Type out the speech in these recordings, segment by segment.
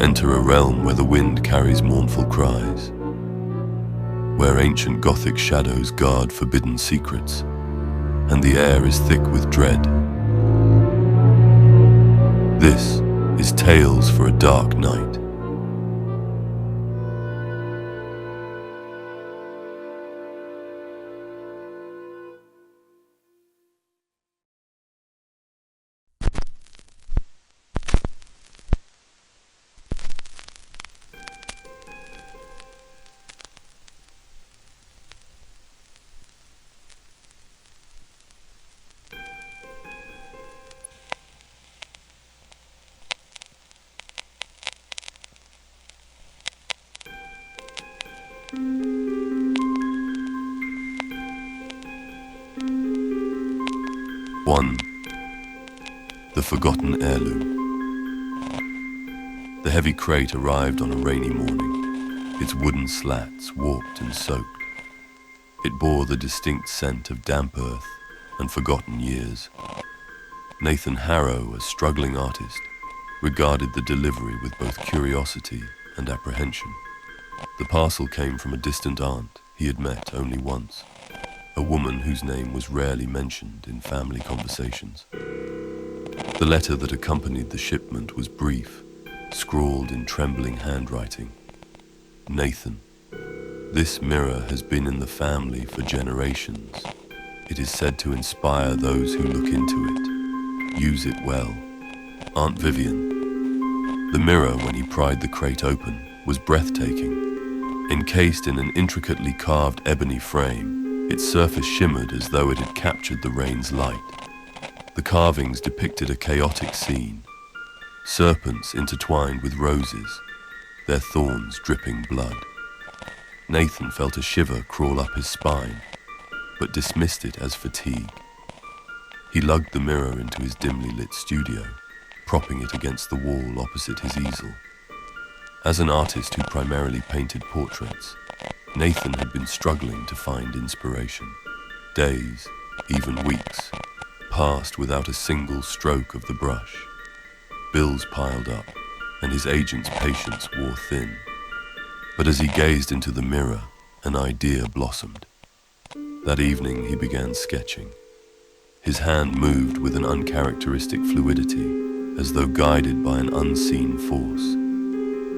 enter a realm where the wind carries mournful cries, where ancient Gothic shadows guard forbidden secrets, and the air is thick with dread. This is Tales for a Dark Night. The Forgotten Heirloom. The heavy crate arrived on a rainy morning, its wooden slats warped and soaked. It bore the distinct scent of damp earth and forgotten years. Nathan Harrow, a struggling artist, regarded the delivery with both curiosity and apprehension. The parcel came from a distant aunt he had met only once, a woman whose name was rarely mentioned in family conversations. The letter that accompanied the shipment was brief, scrawled in trembling handwriting. Nathan, this mirror has been in the family for generations. It is said to inspire those who look into it. Use it well. Aunt Vivian. The mirror, when he pried the crate open, was breathtaking. Encased in an intricately carved ebony frame, its surface shimmered as though it had captured the rain's light. The carvings depicted a chaotic scene. Serpents intertwined with roses, their thorns dripping blood. Nathan felt a shiver crawl up his spine, but dismissed it as fatigue. He lugged the mirror into his dimly lit studio, propping it against the wall opposite his easel. As an artist who primarily painted portraits, Nathan had been struggling to find inspiration. Days, even weeks, passed without a single stroke of the brush. Bills piled up, and his agent's patience wore thin. But as he gazed into the mirror, an idea blossomed. That evening he began sketching. His hand moved with an uncharacteristic fluidity, as though guided by an unseen force.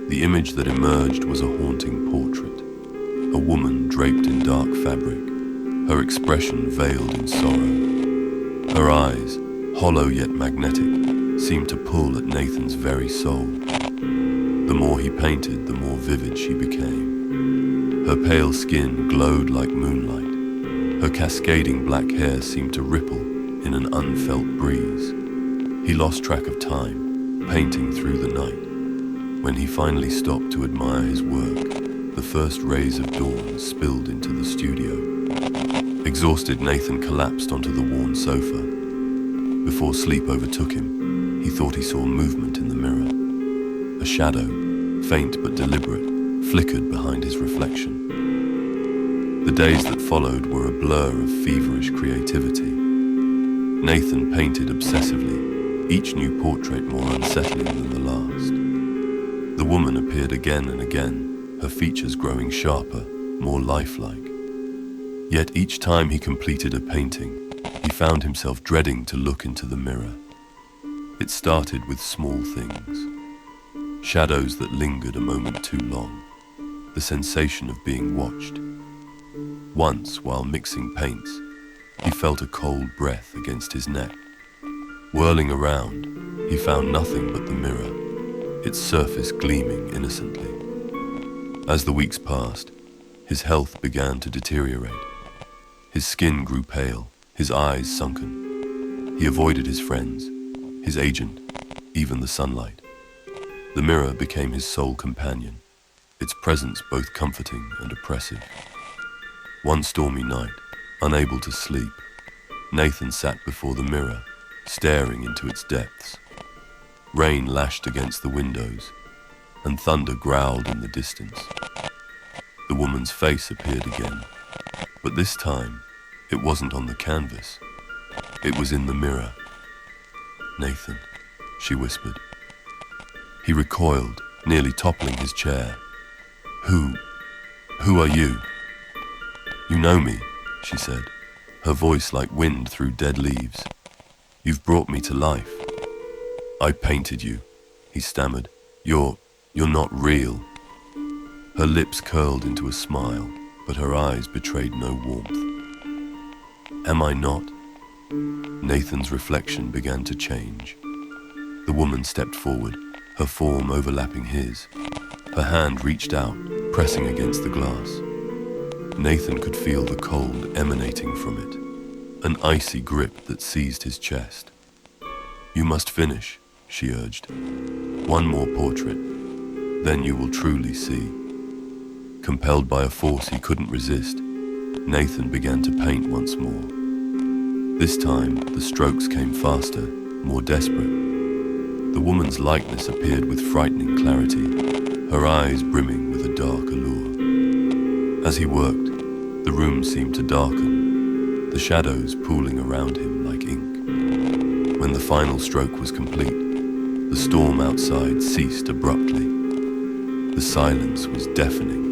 The image that emerged was a haunting portrait. A woman draped in dark fabric, her expression veiled in sorrow. Her eyes, hollow yet magnetic, seemed to pull at Nathan's very soul. The more he painted, the more vivid she became. Her pale skin glowed like moonlight. Her cascading black hair seemed to ripple in an unfelt breeze. He lost track of time, painting through the night. When he finally stopped to admire his work, the first rays of dawn spilled into the studio. Exhausted, Nathan collapsed onto the worn sofa. Before sleep overtook him, he thought he saw movement in the mirror. A shadow, faint but deliberate, flickered behind his reflection. The days that followed were a blur of feverish creativity. Nathan painted obsessively, each new portrait more unsettling than the last. The woman appeared again and again, her features growing sharper, more lifelike. Yet each time he completed a painting, he found himself dreading to look into the mirror. It started with small things. Shadows that lingered a moment too long. The sensation of being watched. Once, while mixing paints, he felt a cold breath against his neck. Whirling around, he found nothing but the mirror, its surface gleaming innocently. As the weeks passed, his health began to deteriorate. His skin grew pale, his eyes sunken. He avoided his friends, his agent, even the sunlight. The mirror became his sole companion, its presence both comforting and oppressive. One stormy night, unable to sleep, Nathan sat before the mirror, staring into its depths. Rain lashed against the windows, and thunder growled in the distance. The woman's face appeared again, but this time, it wasn't on the canvas. It was in the mirror. "Nathan," she whispered. He recoiled, nearly toppling his chair. Who are you? You know me, she said, her voice like wind through dead leaves. You've brought me to life. I painted you, he stammered. You're not real. Her lips curled into a smile, but her eyes betrayed no warmth. Am I not? Nathan's reflection began to change. The woman stepped forward, her form overlapping his. Her hand reached out, pressing against the glass. Nathan could feel the cold emanating from it, an icy grip that seized his chest. You must finish, she urged. One more portrait, then you will truly see. Compelled by a force he couldn't resist, Nathan began to paint once more. This time, the strokes came faster, more desperate. The woman's likeness appeared with frightening clarity, her eyes brimming with a dark allure. As he worked, the room seemed to darken, the shadows pooling around him like ink. When the final stroke was complete, the storm outside ceased abruptly. The silence was deafening.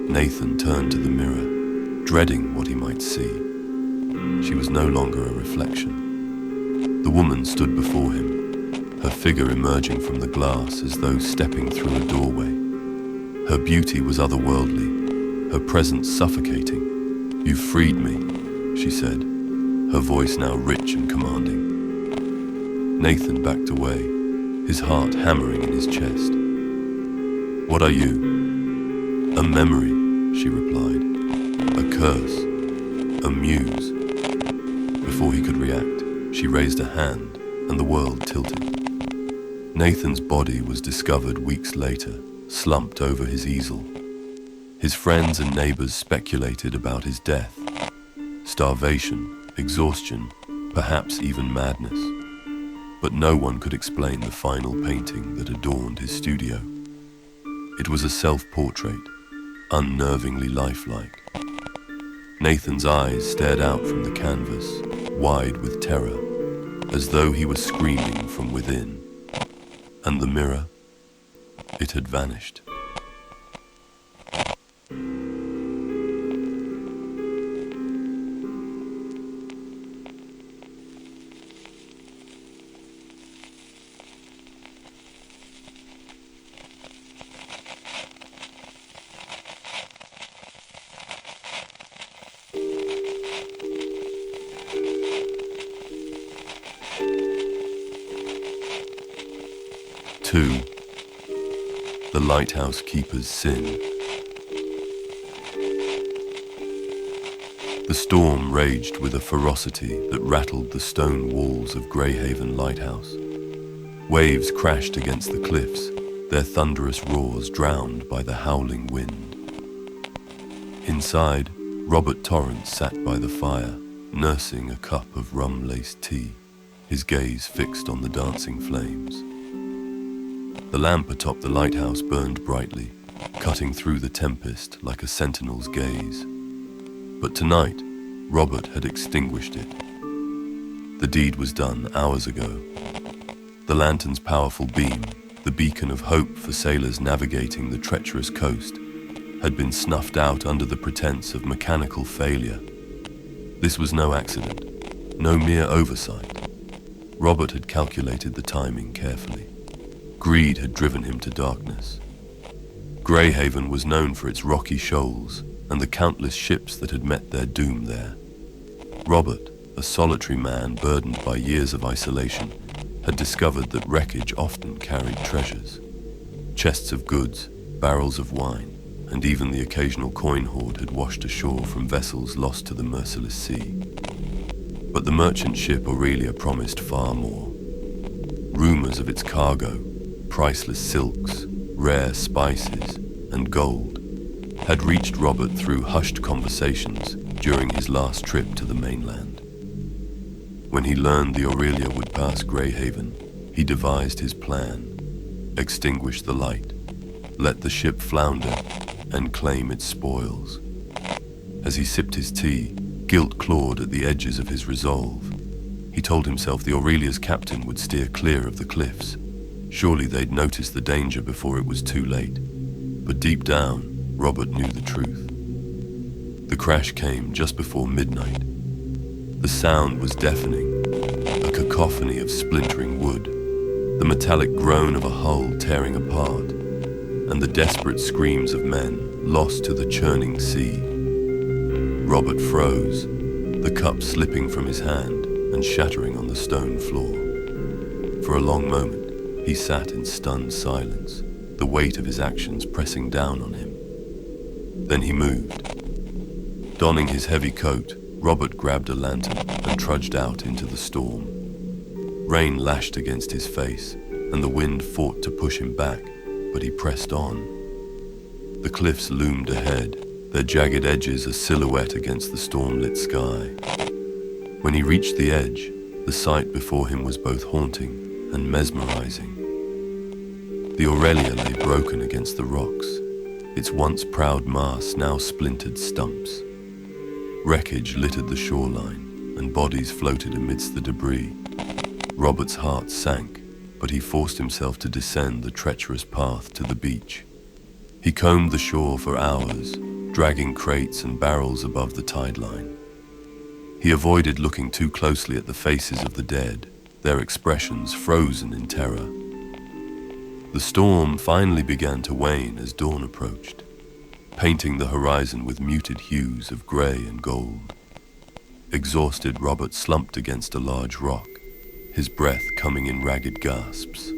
Nathan turned to the mirror, dreading what he might see. She was no longer a reflection. The woman stood before him, her figure emerging from the glass as though stepping through a doorway. Her beauty was otherworldly, her presence suffocating. You've freed me, she said, her voice now rich and commanding. Nathan backed away, his heart hammering in his chest. What are you? A memory, she replied. A curse, a muse. Before he could react, she raised a hand, and the world tilted. Nathan's body was discovered weeks later, slumped over his easel. His friends and neighbors speculated about his death. Starvation, exhaustion, perhaps even madness. But no one could explain the final painting that adorned his studio. It was a self-portrait, unnervingly lifelike. Nathan's eyes stared out from the canvas, wide with terror, as though he was screaming from within. And the mirror, it had vanished. The Lighthouse Keepers Sin. The storm raged with a ferocity that rattled the stone walls of Greyhaven Lighthouse. Waves crashed against the cliffs, their thunderous roars drowned by the howling wind. Inside, Robert Torrance sat by the fire, nursing a cup of rum-laced tea, his gaze fixed on the dancing flames. The lamp atop the lighthouse burned brightly, cutting through the tempest like a sentinel's gaze. But tonight, Robert had extinguished it. The deed was done hours ago. The lantern's powerful beam, the beacon of hope for sailors navigating the treacherous coast, had been snuffed out under the pretense of mechanical failure. This was no accident, no mere oversight. Robert had calculated the timing carefully. Greed had driven him to darkness. Greyhaven was known for its rocky shoals and the countless ships that had met their doom there. Robert, a solitary man burdened by years of isolation, had discovered that wreckage often carried treasures. Chests of goods, barrels of wine, and even the occasional coin hoard had washed ashore from vessels lost to the merciless sea. But the merchant ship Aurelia promised far more. Rumors of its cargo, priceless silks, rare spices, and gold, had reached Robert through hushed conversations during his last trip to the mainland. When he learned the Aurelia would pass Greyhaven, he devised his plan: extinguish the light, let the ship flounder, and claim its spoils. As he sipped his tea, guilt clawed at the edges of his resolve. He told himself the Aurelia's captain would steer clear of the cliffs. Surely they'd noticed the danger before it was too late. But deep down, Robert knew the truth. The crash came just before midnight. The sound was deafening, a cacophony of splintering wood, the metallic groan of a hull tearing apart, and the desperate screams of men lost to the churning sea. Robert froze, the cup slipping from his hand and shattering on the stone floor. For a long moment, he sat in stunned silence, the weight of his actions pressing down on him. Then he moved. Donning his heavy coat, Robert grabbed a lantern and trudged out into the storm. Rain lashed against his face, and the wind fought to push him back, but he pressed on. The cliffs loomed ahead, their jagged edges a silhouette against the storm-lit sky. When he reached the edge, the sight before him was both haunting and mesmerizing. The Aurelia lay broken against the rocks, its once proud mast now splintered stumps. Wreckage littered the shoreline, and bodies floated amidst the debris. Robert's heart sank, but he forced himself to descend the treacherous path to the beach. He combed the shore for hours, dragging crates and barrels above the tide line. He avoided looking too closely at the faces of the dead, their expressions frozen in terror. The storm finally began to wane as dawn approached, painting the horizon with muted hues of grey and gold. Exhausted, Robert slumped against a large rock, his breath coming in ragged gasps.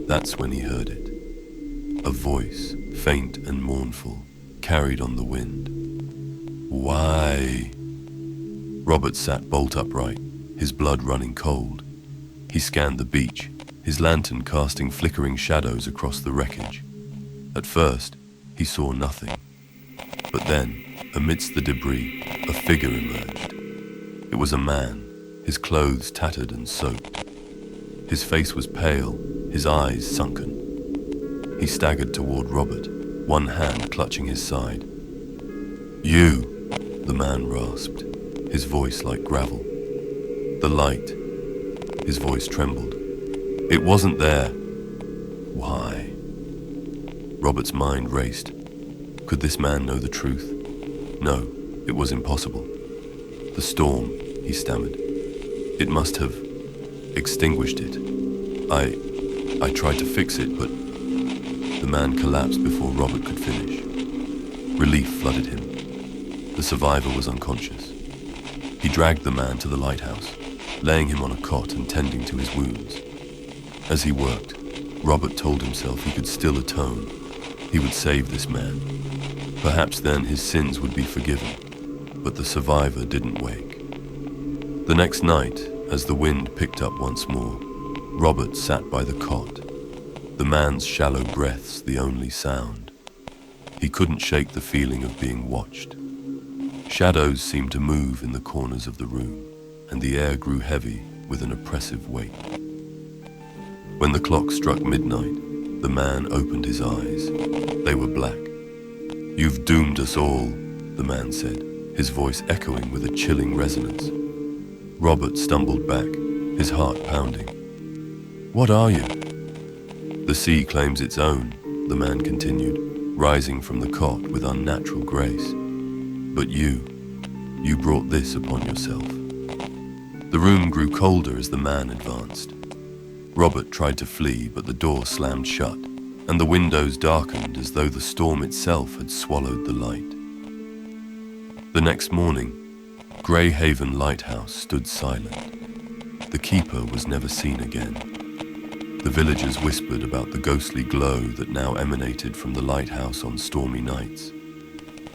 That's when he heard it. A voice, faint and mournful, carried on the wind. "Why?" Robert sat bolt upright, his blood running cold. He scanned the beach, his lantern casting flickering shadows across the wreckage. At first, he saw nothing. But then, amidst the debris, a figure emerged. It was a man, his clothes tattered and soaked. His face was pale, his eyes sunken. He staggered toward Robert, one hand clutching his side. "You," the man rasped, his voice like gravel. "The light." His voice trembled. "It wasn't there." "Why?" Robert's mind raced. Could this man know the truth? No, it was impossible. "The storm," he stammered. "It must have extinguished it. I tried to fix it, but..." The man collapsed before Robert could finish. Relief flooded him. The survivor was unconscious. He dragged the man to the lighthouse, laying him on a cot and tending to his wounds. As he worked, Robert told himself he could still atone. He would save this man. Perhaps then his sins would be forgiven. But the survivor didn't wake. The next night, as the wind picked up once more, Robert sat by the cot, the man's shallow breaths the only sound. He couldn't shake the feeling of being watched. Shadows seemed to move in the corners of the room, and the air grew heavy with an oppressive weight. When the clock struck midnight, the man opened his eyes. They were black. "You've doomed us all," the man said, his voice echoing with a chilling resonance. Robert stumbled back, his heart pounding. "What are you?" "The sea claims its own," the man continued, rising from the cot with unnatural grace. "But you brought this upon yourself." The room grew colder as the man advanced. Robert tried to flee, but the door slammed shut, and the windows darkened as though the storm itself had swallowed the light. The next morning, Greyhaven Lighthouse stood silent. The keeper was never seen again. The villagers whispered about the ghostly glow that now emanated from the lighthouse on stormy nights.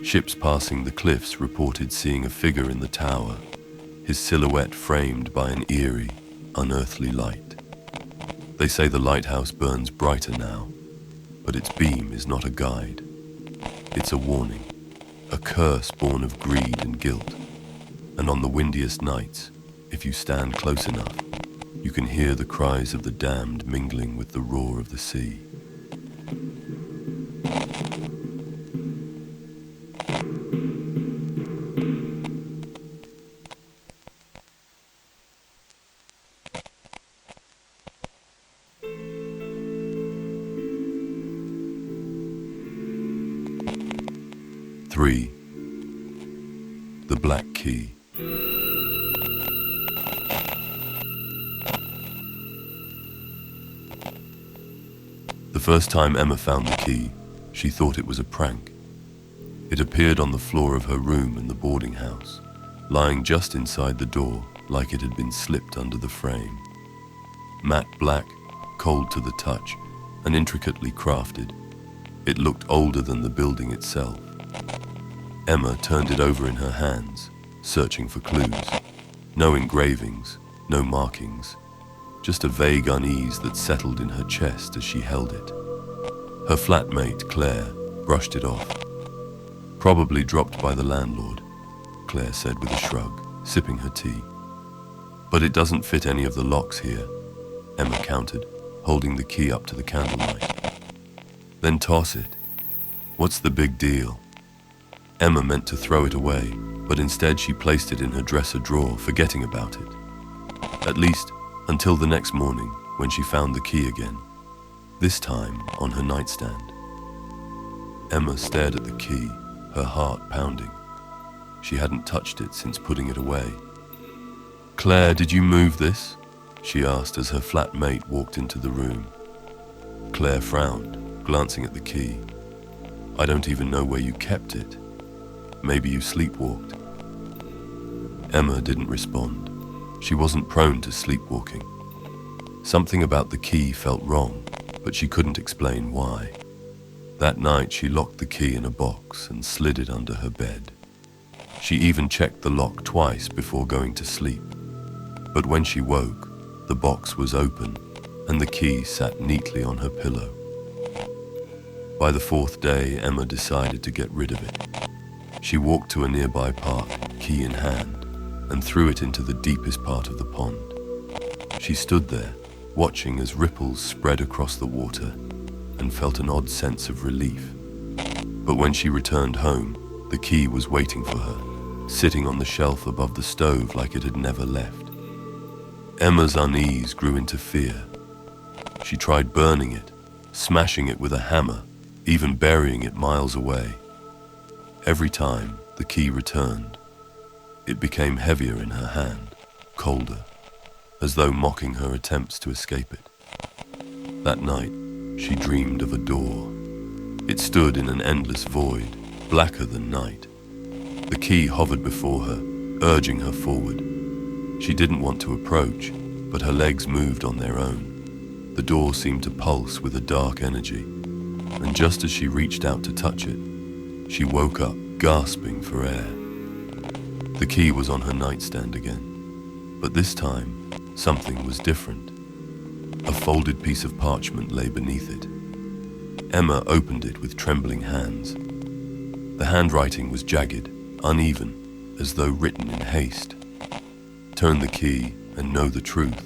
Ships passing the cliffs reported seeing a figure in the tower, his silhouette framed by an eerie, unearthly light. They say the lighthouse burns brighter now, but its beam is not a guide. It's a warning, a curse born of greed and guilt. And on the windiest nights, if you stand close enough, you can hear the cries of the damned mingling with the roar of the sea. 3. The Black Key. The first time Emma found the key, she thought it was a prank. It appeared on the floor of her room in the boarding house, lying just inside the door like it had been slipped under the frame. Matte black, cold to the touch, and intricately crafted, it looked older than the building itself. Emma turned it over in her hands, searching for clues. No engravings, no markings, just a vague unease that settled in her chest as she held it. Her flatmate, Claire, brushed it off. Probably dropped by the landlord, Claire said with a shrug, sipping her tea. But it doesn't fit any of the locks here, Emma countered, holding the key up to the candlelight. Then toss it. What's the big deal? Emma meant to throw it away, but instead she placed it in her dresser drawer, forgetting about it. At least, until the next morning, when she found the key again, this time on her nightstand. Emma stared at the key, her heart pounding. She hadn't touched it since putting it away. "Claire, did you move this?" she asked as her flatmate walked into the room. Claire frowned, glancing at the key. "I don't even know where you kept it. Maybe you sleepwalked." Emma didn't respond. She wasn't prone to sleepwalking. Something about the key felt wrong, but she couldn't explain why. That night she locked the key in a box and slid it under her bed. She even checked the lock twice before going to sleep. But when she woke, the box was open and the key sat neatly on her pillow. By the fourth day, Emma decided to get rid of it. She walked to a nearby park, key in hand, and threw it into the deepest part of the pond. She stood there, watching as ripples spread across the water, and felt an odd sense of relief. But when she returned home, the key was waiting for her, sitting on the shelf above the stove like it had never left. Emma's unease grew into fear. She tried burning it, smashing it with a hammer, even burying it miles away. Every time the key returned, it became heavier in her hand, colder, as though mocking her attempts to escape it. That night, she dreamed of a door. It stood in an endless void, blacker than night. The key hovered before her, urging her forward. She didn't want to approach, but her legs moved on their own. The door seemed to pulse with a dark energy, and just as she reached out to touch it, she woke up, gasping for air. The key was on her nightstand again, but this time, something was different. A folded piece of parchment lay beneath it. Emma opened it with trembling hands. The handwriting was jagged, uneven, as though written in haste. "Turn the key and know the truth."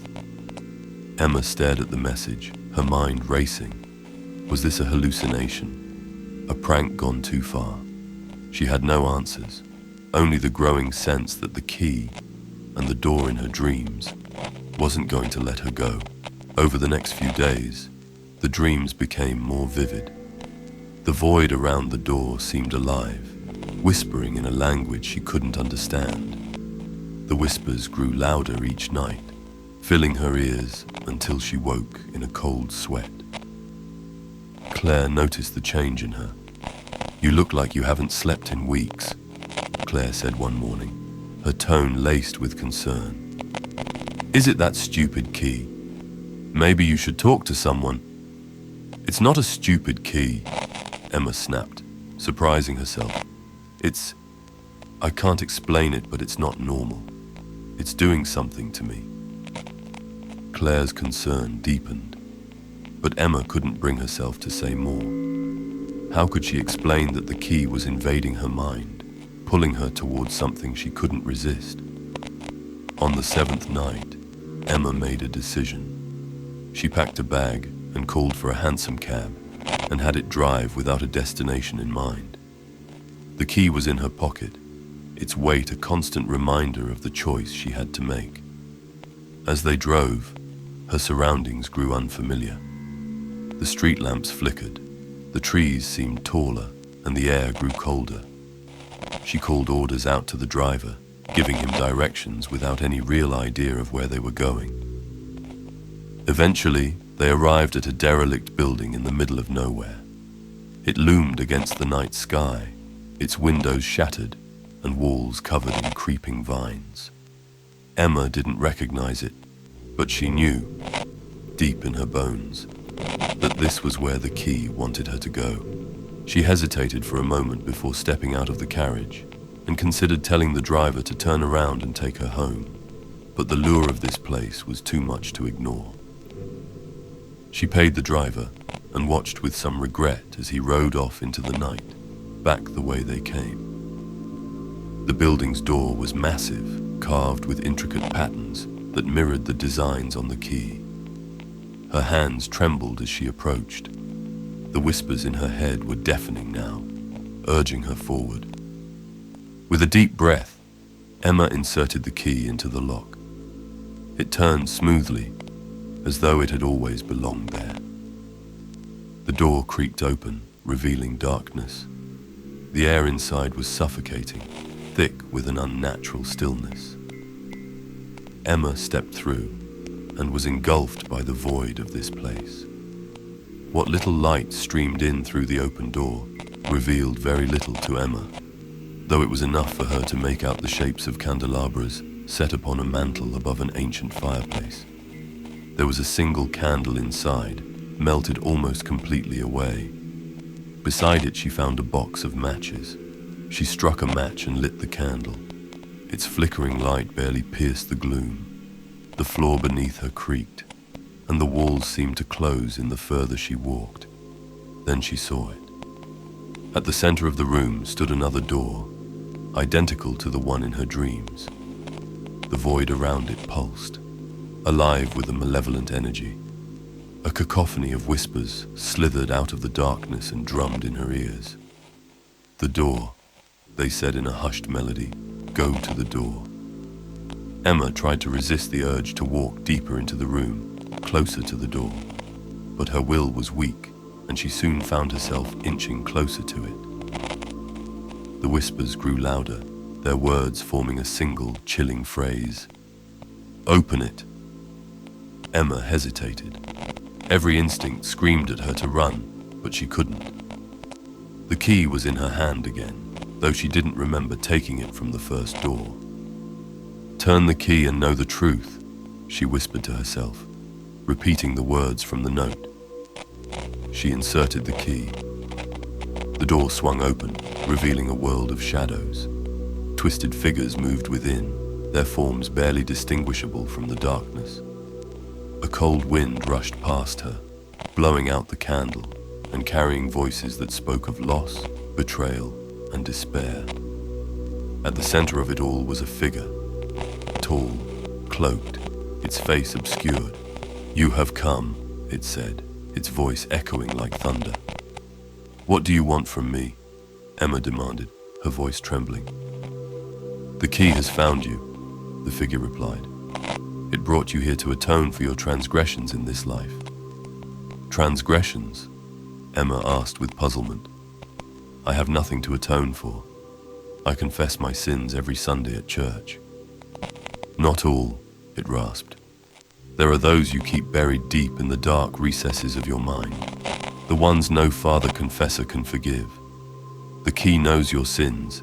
Emma stared at the message, her mind racing. Was this a hallucination? A prank gone too far? She had no answers, only the growing sense that the key, and the door in her dreams, wasn't going to let her go. Over the next few days, the dreams became more vivid. The void around the door seemed alive, whispering in a language she couldn't understand. The whispers grew louder each night, filling her ears until she woke in a cold sweat. Claire noticed the change in her. "You look like you haven't slept in weeks," Claire said one morning, her tone laced with concern. "Is it that stupid key? Maybe you should talk to someone." "It's not a stupid key," Emma snapped, surprising herself. I can't explain it, but it's not normal. It's doing something to me." Claire's concern deepened, but Emma couldn't bring herself to say more. How could she explain that the key was invading her mind, pulling her towards something she couldn't resist? On the seventh night, Emma made a decision. She packed a bag and called for a hansom cab and had it drive without a destination in mind. The key was in her pocket, its weight a constant reminder of the choice she had to make. As they drove, her surroundings grew unfamiliar. The street lamps flickered, the trees seemed taller, and the air grew colder. She called orders out to the driver, giving him directions without any real idea of where they were going. Eventually, they arrived at a derelict building in the middle of nowhere. It loomed against the night sky, its windows shattered and walls covered in creeping vines. Emma didn't recognize it, but she knew, deep in her bones, that this was where the key wanted her to go. She hesitated for a moment before stepping out of the carriage and considered telling the driver to turn around and take her home, but the lure of this place was too much to ignore. She paid the driver and watched with some regret as he rode off into the night, back the way they came. The building's door was massive, carved with intricate patterns that mirrored the designs on the key. Her hands trembled as she approached. The whispers in her head were deafening now, urging her forward. With a deep breath, Emma inserted the key into the lock. It turned smoothly, as though it had always belonged there. The door creaked open, revealing darkness. The air inside was suffocating, thick with an unnatural stillness. Emma stepped through and was engulfed by the void of this place. What little light streamed in through the open door revealed very little to Emma, though it was enough for her to make out the shapes of candelabras set upon a mantel above an ancient fireplace. There was a single candle inside, melted almost completely away. Beside it she found a box of matches. She struck a match and lit the candle. Its flickering light barely pierced the gloom. The floor beneath her creaked, and the walls seemed to close in the further she walked. Then she saw it. At the center of the room stood another door, identical to the one in her dreams. The void around it pulsed, alive with a malevolent energy. A cacophony of whispers slithered out of the darkness and drummed in her ears. "The door," they said in a hushed melody. "Go to the door." Emma tried to resist the urge to walk deeper into the room, closer to the door. But her will was weak, and she soon found herself inching closer to it. The whispers grew louder, their words forming a single, chilling phrase. "Open it." Emma hesitated. Every instinct screamed at her to run, but she couldn't. The key was in her hand again, though she didn't remember taking it from the first door. "Turn the key and know the truth," she whispered to herself, repeating the words from the note. She inserted the key. The door swung open, revealing a world of shadows. Twisted figures moved within, their forms barely distinguishable from the darkness. A cold wind rushed past her, blowing out the candle and carrying voices that spoke of loss, betrayal, and despair. At the center of it all was a figure, tall, cloaked, its face obscured. "You have come," it said, its voice echoing like thunder. "What do you want from me?" Emma demanded, her voice trembling. "The key has found you," the figure replied. "It brought you here to atone for your transgressions in this life." "Transgressions?" Emma asked with puzzlement. "I have nothing to atone for. I confess my sins every Sunday at church." "Not all," it rasped. "There are those you keep buried deep in the dark recesses of your mind, the ones no father confessor can forgive. The key knows your sins.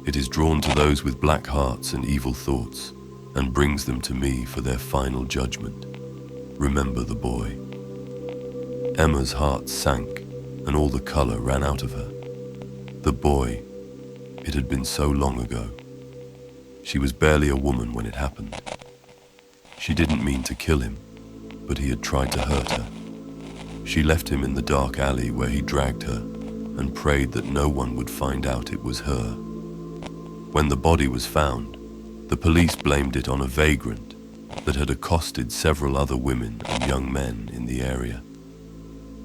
It is drawn to those with black hearts and evil thoughts, and brings them to me for their final judgment. Remember the boy." Emma's heart sank, and all the color ran out of her. The boy. It had been so long ago. She was barely a woman when it happened. She didn't mean to kill him, but he had tried to hurt her. She left him in the dark alley where he dragged her, and prayed that no one would find out it was her. When the body was found, the police blamed it on a vagrant that had accosted several other women and young men in the area.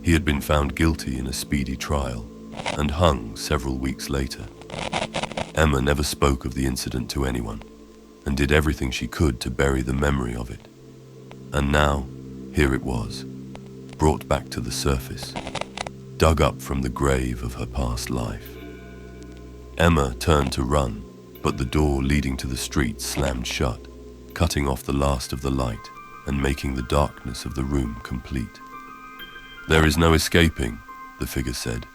He had been found guilty in a speedy trial and hung several weeks later. Emma never spoke of the incident to anyone and did everything she could to bury the memory of it. And now, here it was, brought back to the surface, dug up from the grave of her past life. Emma turned to run, but the door leading to the street slammed shut, cutting off the last of the light and making the darkness of the room complete. "There is no escaping," the figure said.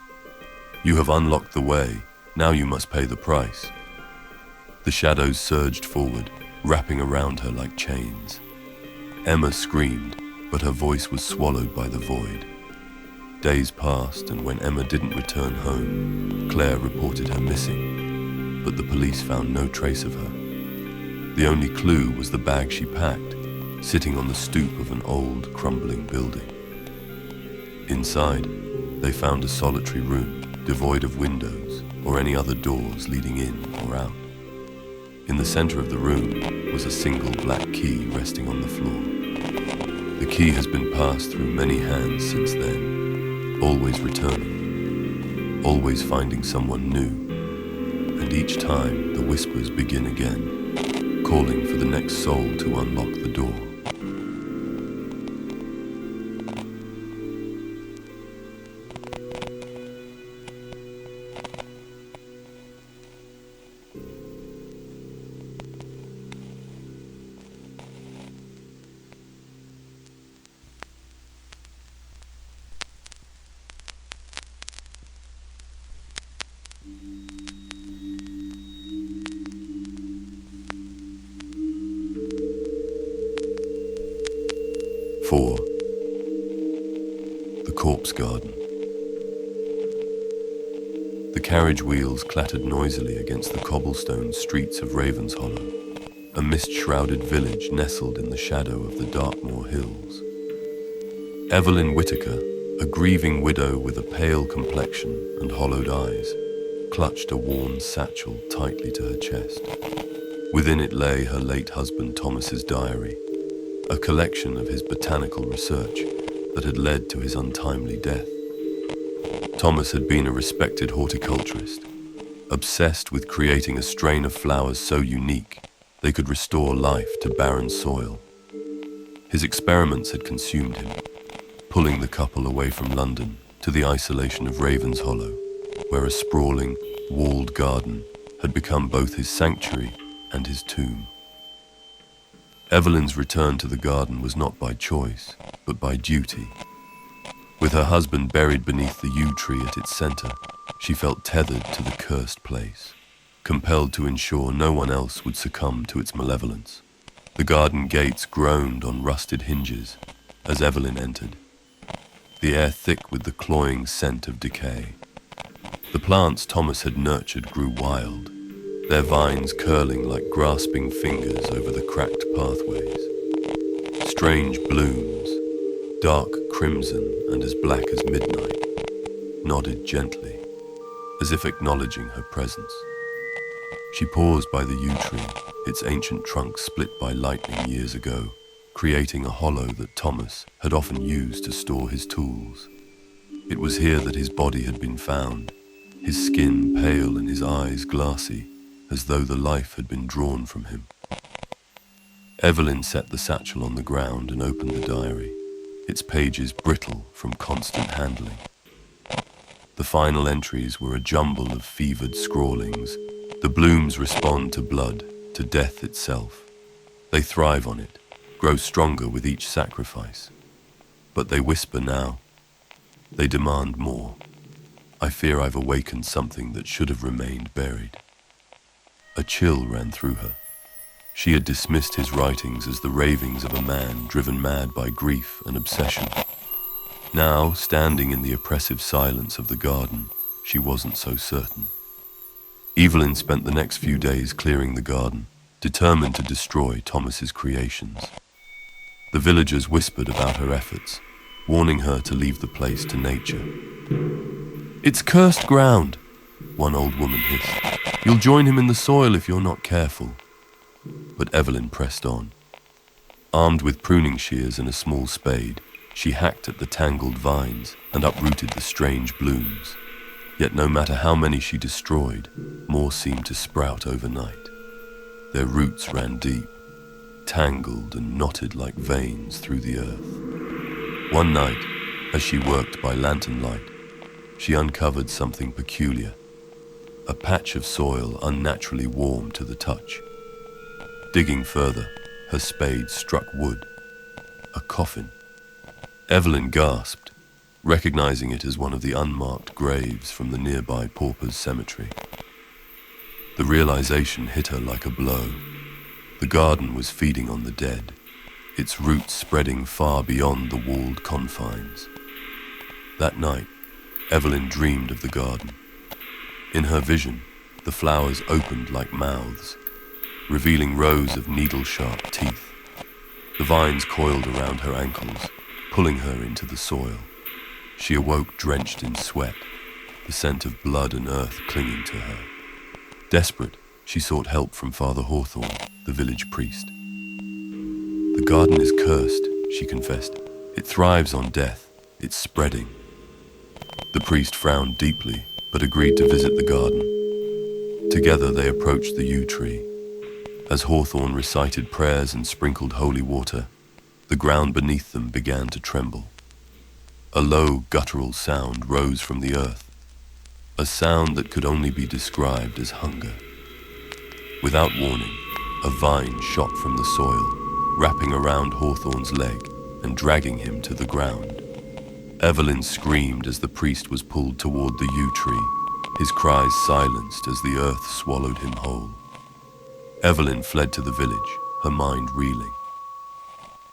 "You have unlocked the way, now you must pay the price." The shadows surged forward, wrapping around her like chains. Emma screamed, but her voice was swallowed by the void. Days passed, and when Emma didn't return home, Claire reported her missing, but the police found no trace of her. The only clue was the bag she packed, sitting on the stoop of an old, crumbling building. Inside, they found a solitary room, devoid of windows or any other doors leading in or out. In the center of the room was a single black key resting on the floor. The key has been passed through many hands since then, always returning, always finding someone new, and each time the whispers begin again, calling for the next soul to unlock the door. Four. The Corpse Garden. The carriage wheels clattered noisily against the cobblestone streets of Ravenshollow, a mist-shrouded village nestled in the shadow of the Dartmoor hills. Evelyn Whittaker, a grieving widow with a pale complexion and hollowed eyes, clutched a worn satchel tightly to her chest. Within it lay her late husband Thomas's diary, a collection of his botanical research that had led to his untimely death. Thomas had been a respected horticulturist, obsessed with creating a strain of flowers so unique they could restore life to barren soil. His experiments had consumed him, pulling the couple away from London to the isolation of Ravenshollow, where a sprawling, walled garden had become both his sanctuary and his tomb. Evelyn's return to the garden was not by choice, but by duty. With her husband buried beneath the yew tree at its center, she felt tethered to the cursed place, compelled to ensure no one else would succumb to its malevolence. The garden gates groaned on rusted hinges as Evelyn entered, the air thick with the cloying scent of decay. The plants Thomas had nurtured grew wild, their vines curling like grasping fingers over the cracked pathways. Strange blooms, dark crimson and as black as midnight, nodded gently, as if acknowledging her presence. She paused by the yew tree, its ancient trunk split by lightning years ago, creating a hollow that Thomas had often used to store his tools. It was here that his body had been found, his skin pale and his eyes glassy, as though the life had been drawn from him. Evelyn set the satchel on the ground and opened the diary, its pages brittle from constant handling. The final entries were a jumble of fevered scrawlings. The blooms respond to blood, to death itself. They thrive on it, grow stronger with each sacrifice. But they whisper now. They demand more. I fear I've awakened something that should have remained buried. A chill ran through her. She had dismissed his writings as the ravings of a man driven mad by grief and obsession. Now, standing in the oppressive silence of the garden, she wasn't so certain. Evelyn spent the next few days clearing the garden, determined to destroy Thomas's creations. The villagers whispered about her efforts, warning her to leave the place to nature. "It's cursed ground," one old woman hissed. "You'll join him in the soil if you're not careful." But Evelyn pressed on. Armed with pruning shears and a small spade, she hacked at the tangled vines and uprooted the strange blooms. Yet no matter how many she destroyed, more seemed to sprout overnight. Their roots ran deep, tangled and knotted like veins through the earth. One night, as she worked by lantern light, she uncovered something peculiar. a patch of soil unnaturally warm to the touch. Digging further, her spade struck wood. A coffin. Evelyn gasped, recognizing it as one of the unmarked graves from the nearby paupers' cemetery. The realization hit her like a blow. The garden was feeding on the dead, its roots spreading far beyond the walled confines. That night, Evelyn dreamed of the garden. In her vision, the flowers opened like mouths, revealing rows of needle-sharp teeth. The vines coiled around her ankles, pulling her into the soil. She awoke drenched in sweat, the scent of blood and earth clinging to her. Desperate, she sought help from Father Hawthorne, the village priest. "The garden is cursed," she confessed. "It thrives on death. It's spreading." The priest frowned deeply, but agreed to visit the garden. Together they approached the yew tree. As Hawthorne recited prayers and sprinkled holy water, the ground beneath them began to tremble. A low, guttural sound rose from the earth, a sound that could only be described as hunger. Without warning, a vine shot from the soil, wrapping around Hawthorne's leg and dragging him to the ground. Evelyn screamed as the priest was pulled toward the yew tree, his cries silenced as the earth swallowed him whole. Evelyn fled to the village, her mind reeling.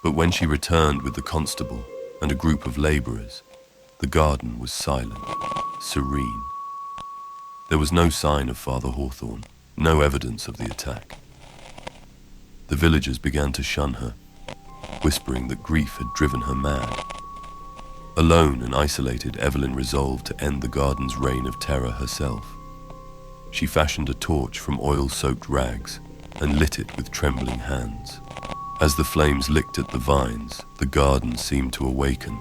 But when she returned with the constable and a group of laborers, the garden was silent, serene. There was no sign of Father Hawthorne, no evidence of the attack. The villagers began to shun her, whispering that grief had driven her mad. Alone and isolated, Evelyn resolved to end the garden's reign of terror herself. She fashioned a torch from oil-soaked rags and lit it with trembling hands. As the flames licked at the vines, the garden seemed to awaken.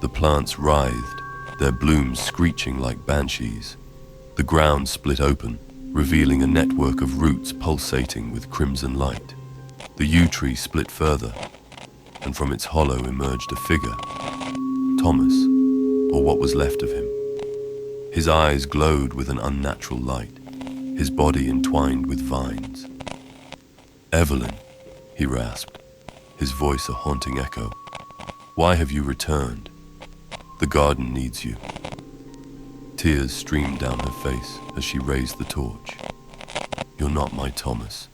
The plants writhed, their blooms screeching like banshees. The ground split open, revealing a network of roots pulsating with crimson light. The yew tree split further, and from its hollow emerged a figure. Thomas, or what was left of him. His eyes glowed with an unnatural light, his body entwined with vines. "Evelyn," he rasped, his voice a haunting echo. "Why have you returned? The garden needs you." Tears streamed down her face as she raised the torch. "You're not my Thomas,"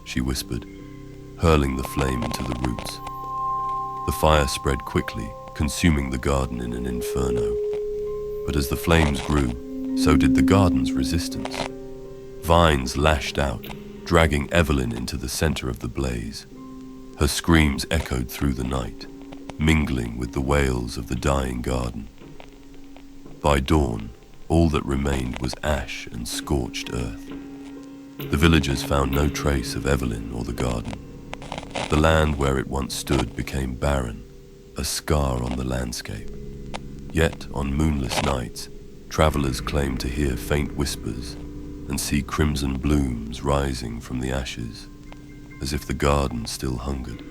she whispered, hurling the flame into the roots. The fire spread quickly, consuming the garden in an inferno. But as the flames grew, so did the garden's resistance. Vines lashed out, dragging Evelyn into the center of the blaze. Her screams echoed through the night, mingling with the wails of the dying garden. By dawn, all that remained was ash and scorched earth. The villagers found no trace of Evelyn or the garden. The land where it once stood became barren, a scar on the landscape. Yet, on moonless nights, travelers claimed to hear faint whispers and see crimson blooms rising from the ashes, as if the garden still hungered.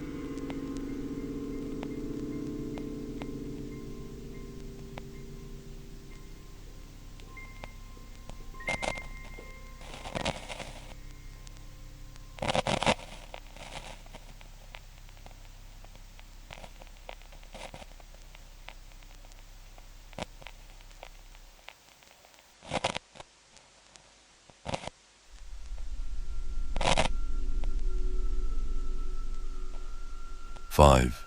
Five.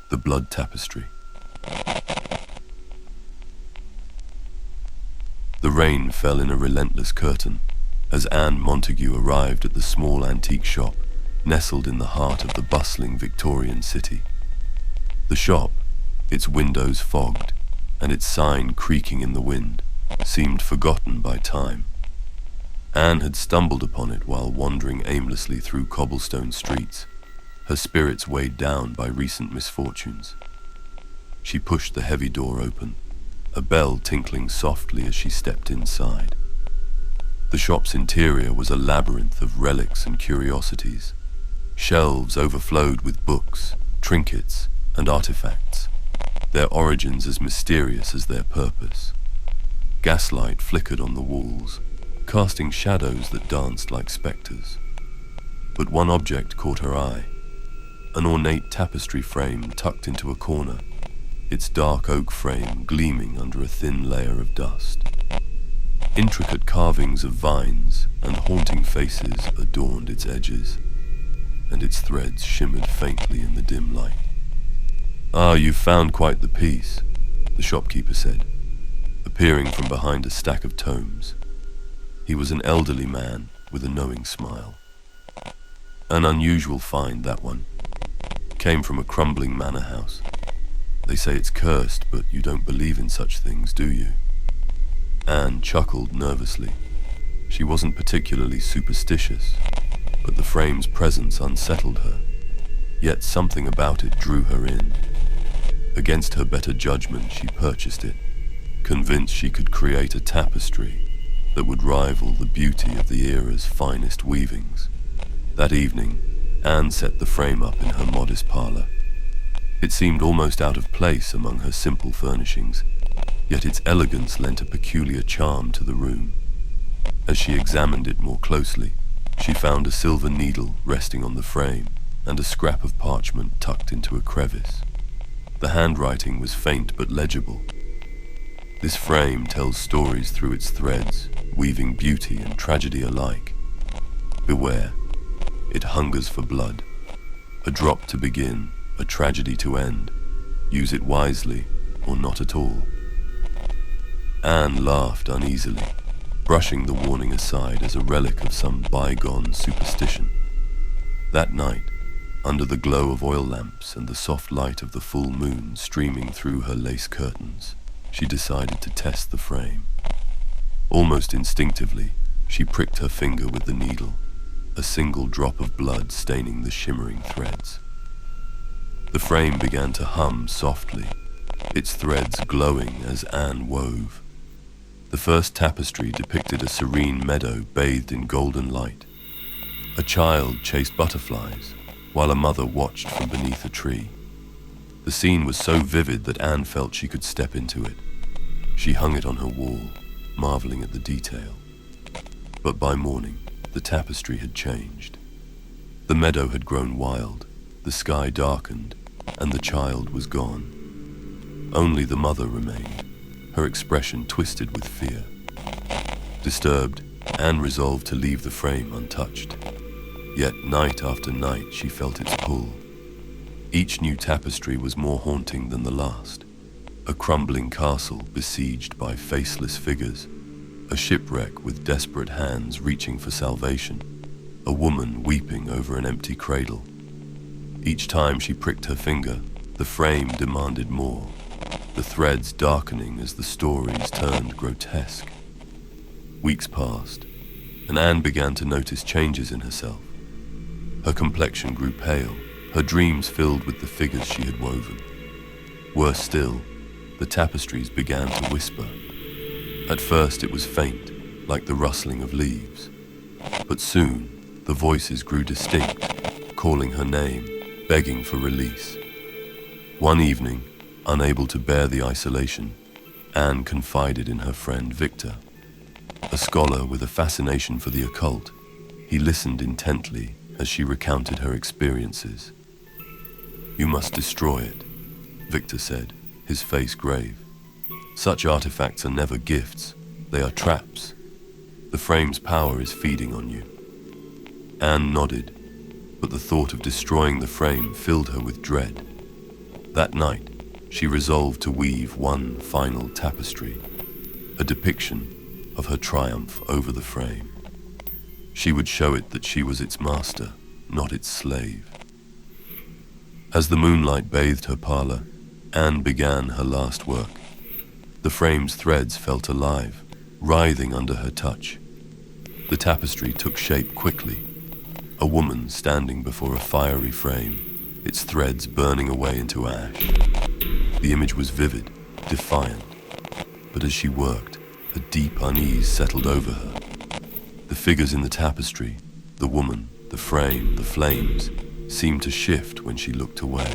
The Blood Tapestry. The rain fell in a relentless curtain as Anne Montague arrived at the small antique shop nestled in the heart of the bustling Victorian city. The shop, its windows fogged and its sign creaking in the wind, seemed forgotten by time. Anne had stumbled upon it while wandering aimlessly through cobblestone streets, her spirits weighed down by recent misfortunes. She pushed the heavy door open, a bell tinkling softly as she stepped inside. The shop's interior was a labyrinth of relics and curiosities. Shelves overflowed with books, trinkets, and artifacts, their origins as mysterious as their purpose. Gaslight flickered on the walls, casting shadows that danced like spectres. But one object caught her eye, an ornate tapestry frame tucked into a corner, its dark oak frame gleaming under a thin layer of dust. Intricate carvings of vines and haunting faces adorned its edges, and its threads shimmered faintly in the dim light. "Ah, you've found quite the piece," the shopkeeper said, appearing from behind a stack of tomes. He was an elderly man with a knowing smile. "An unusual find, that one. Came from a crumbling manor house. They say it's cursed, but you don't believe in such things, do you?" Anne chuckled nervously. She wasn't particularly superstitious, but the frame's presence unsettled her. Yet something about it drew her in. Against her better judgment, she purchased it, convinced she could create a tapestry that would rival the beauty of the era's finest weavings. That evening, Anne set the frame up in her modest parlor. It seemed almost out of place among her simple furnishings, yet its elegance lent a peculiar charm to the room. As she examined it more closely, she found a silver needle resting on the frame and a scrap of parchment tucked into a crevice. The handwriting was faint but legible. "This frame tells stories through its threads, weaving beauty and tragedy alike. Beware, it hungers for blood. A drop to begin, a tragedy to end. Use it wisely, or not at all." Anne laughed uneasily, brushing the warning aside as a relic of some bygone superstition. That night, under the glow of oil lamps and the soft light of the full moon streaming through her lace curtains, she decided to test the frame. Almost instinctively, she pricked her finger with the needle, a single drop of blood staining the shimmering threads. The frame began to hum softly, its threads glowing as Anne wove. The first tapestry depicted a serene meadow bathed in golden light. A child chased butterflies, while a mother watched from beneath a tree. The scene was so vivid that Anne felt she could step into it. She hung it on her wall, marveling at the detail. But by morning, the tapestry had changed. The meadow had grown wild, the sky darkened, and the child was gone. Only the mother remained, her expression twisted with fear. Disturbed, Anne resolved to leave the frame untouched. Yet night after night she felt its pull. Each new tapestry was more haunting than the last. A crumbling castle besieged by faceless figures, a shipwreck with desperate hands reaching for salvation, a woman weeping over an empty cradle. Each time she pricked her finger, the frame demanded more, the threads darkening as the stories turned grotesque. Weeks passed, and Anne began to notice changes in herself. Her complexion grew pale, her dreams filled with the figures she had woven. Worse still, the tapestries began to whisper. At first it was faint, like the rustling of leaves. But soon, the voices grew distinct, calling her name, begging for release. One evening, unable to bear the isolation, Anne confided in her friend Victor. A scholar with a fascination for the occult, he listened intently as she recounted her experiences. "You must destroy it," Victor said, his face grave. "Such artifacts are never gifts, they are traps. The frame's power is feeding on you." Anne nodded, but the thought of destroying the frame filled her with dread. That night, she resolved to weave one final tapestry, a depiction of her triumph over the frame. She would show it that she was its master, not its slave. As the moonlight bathed her parlor, Anne began her last work. The frame's threads felt alive, writhing under her touch. The tapestry took shape quickly, a woman standing before a fiery frame, its threads burning away into ash. The image was vivid, defiant, but as she worked, a deep unease settled over her. The figures in the tapestry, the woman, the frame, the flames, seemed to shift when she looked away.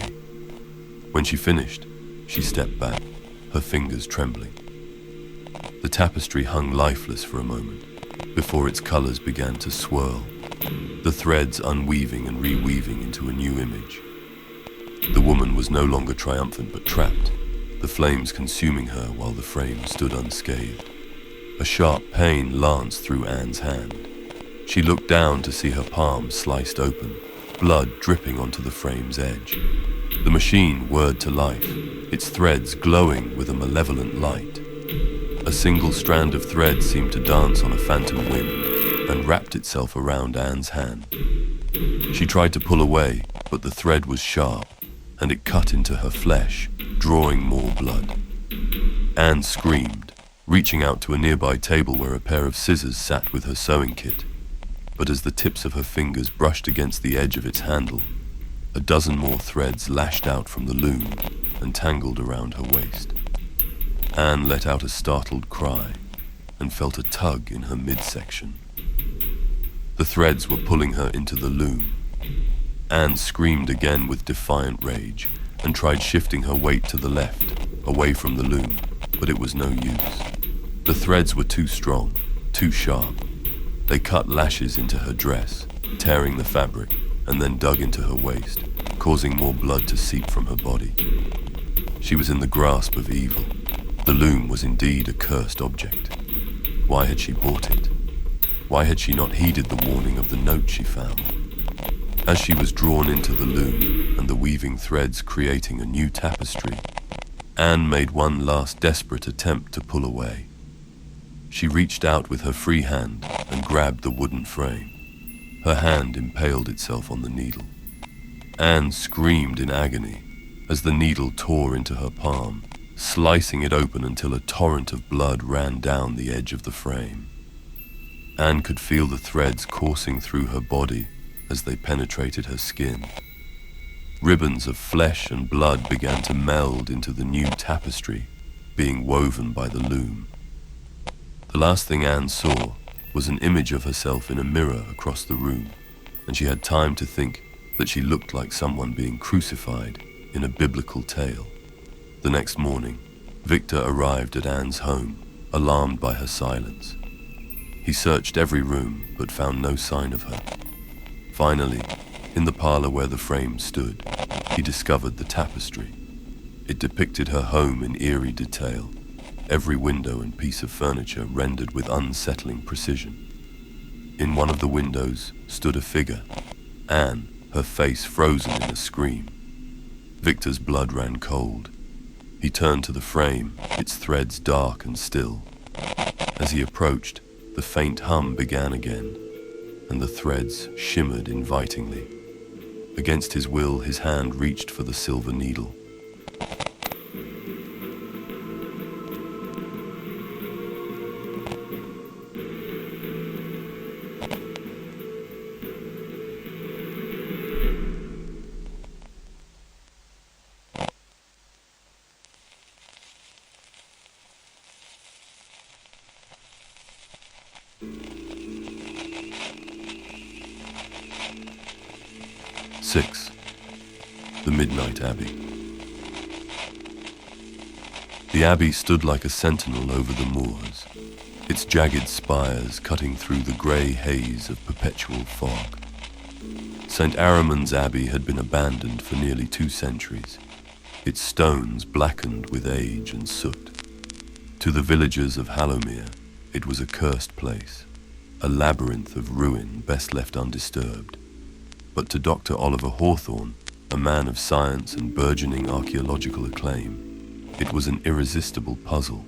When she finished, she stepped back, her fingers trembling. The tapestry hung lifeless for a moment, before its colors began to swirl, the threads unweaving and reweaving into a new image. The woman was no longer triumphant but trapped, the flames consuming her while the frame stood unscathed. A sharp pain lanced through Anne's hand. She looked down to see her palm sliced open, blood dripping onto the frame's edge. The machine whirred to life, its threads glowing with a malevolent light. A single strand of thread seemed to dance on a phantom wind and wrapped itself around Anne's hand. She tried to pull away, but the thread was sharp, and it cut into her flesh, drawing more blood. Anne screamed, reaching out to a nearby table where a pair of scissors sat with her sewing kit. But as the tips of her fingers brushed against the edge of its handle, a dozen more threads lashed out from the loom and tangled around her waist. Anne let out a startled cry and felt a tug in her midsection. The threads were pulling her into the loom. Anne screamed again with defiant rage and tried shifting her weight to the left, away from the loom, but it was no use. The threads were too strong, too sharp. They cut lashes into her dress, tearing the fabric, and then dug into her waist, causing more blood to seep from her body. She was in the grasp of evil. The loom was indeed a cursed object. Why had she bought it? Why had she not heeded the warning of the note she found? As she was drawn into the loom and the weaving threads creating a new tapestry, Anne made one last desperate attempt to pull away. She reached out with her free hand and grabbed the wooden frame. Her hand impaled itself on the needle. Anne screamed in agony as the needle tore into her palm, slicing it open until a torrent of blood ran down the edge of the frame. Anne could feel the threads coursing through her body as they penetrated her skin. Ribbons of flesh and blood began to meld into the new tapestry being woven by the loom. The last thing Anne saw was an image of herself in a mirror across the room, and she had time to think that she looked like someone being crucified in a biblical tale. The next morning, Victor arrived at Anne's home, alarmed by her silence. He searched every room but found no sign of her. Finally, in the parlor where the frame stood, he discovered the tapestry. It depicted her home in eerie detail, every window and piece of furniture rendered with unsettling precision. In one of the windows stood a figure, Anne, her face frozen in a scream. Victor's blood ran cold. He turned to the frame, its threads dark and still. As he approached, the faint hum began again, and the threads shimmered invitingly. Against his will, his hand reached for the silver needle. Six. The Midnight Abbey. The abbey stood like a sentinel over the moors, its jagged spires cutting through the grey haze of perpetual fog. St. Araman's Abbey had been abandoned for nearly 2 centuries, its stones blackened with age and soot. To the villagers of Hallowmere, it was a cursed place, a labyrinth of ruin best left undisturbed. But to Dr. Oliver Hawthorne, a man of science and burgeoning archaeological acclaim, it was an irresistible puzzle.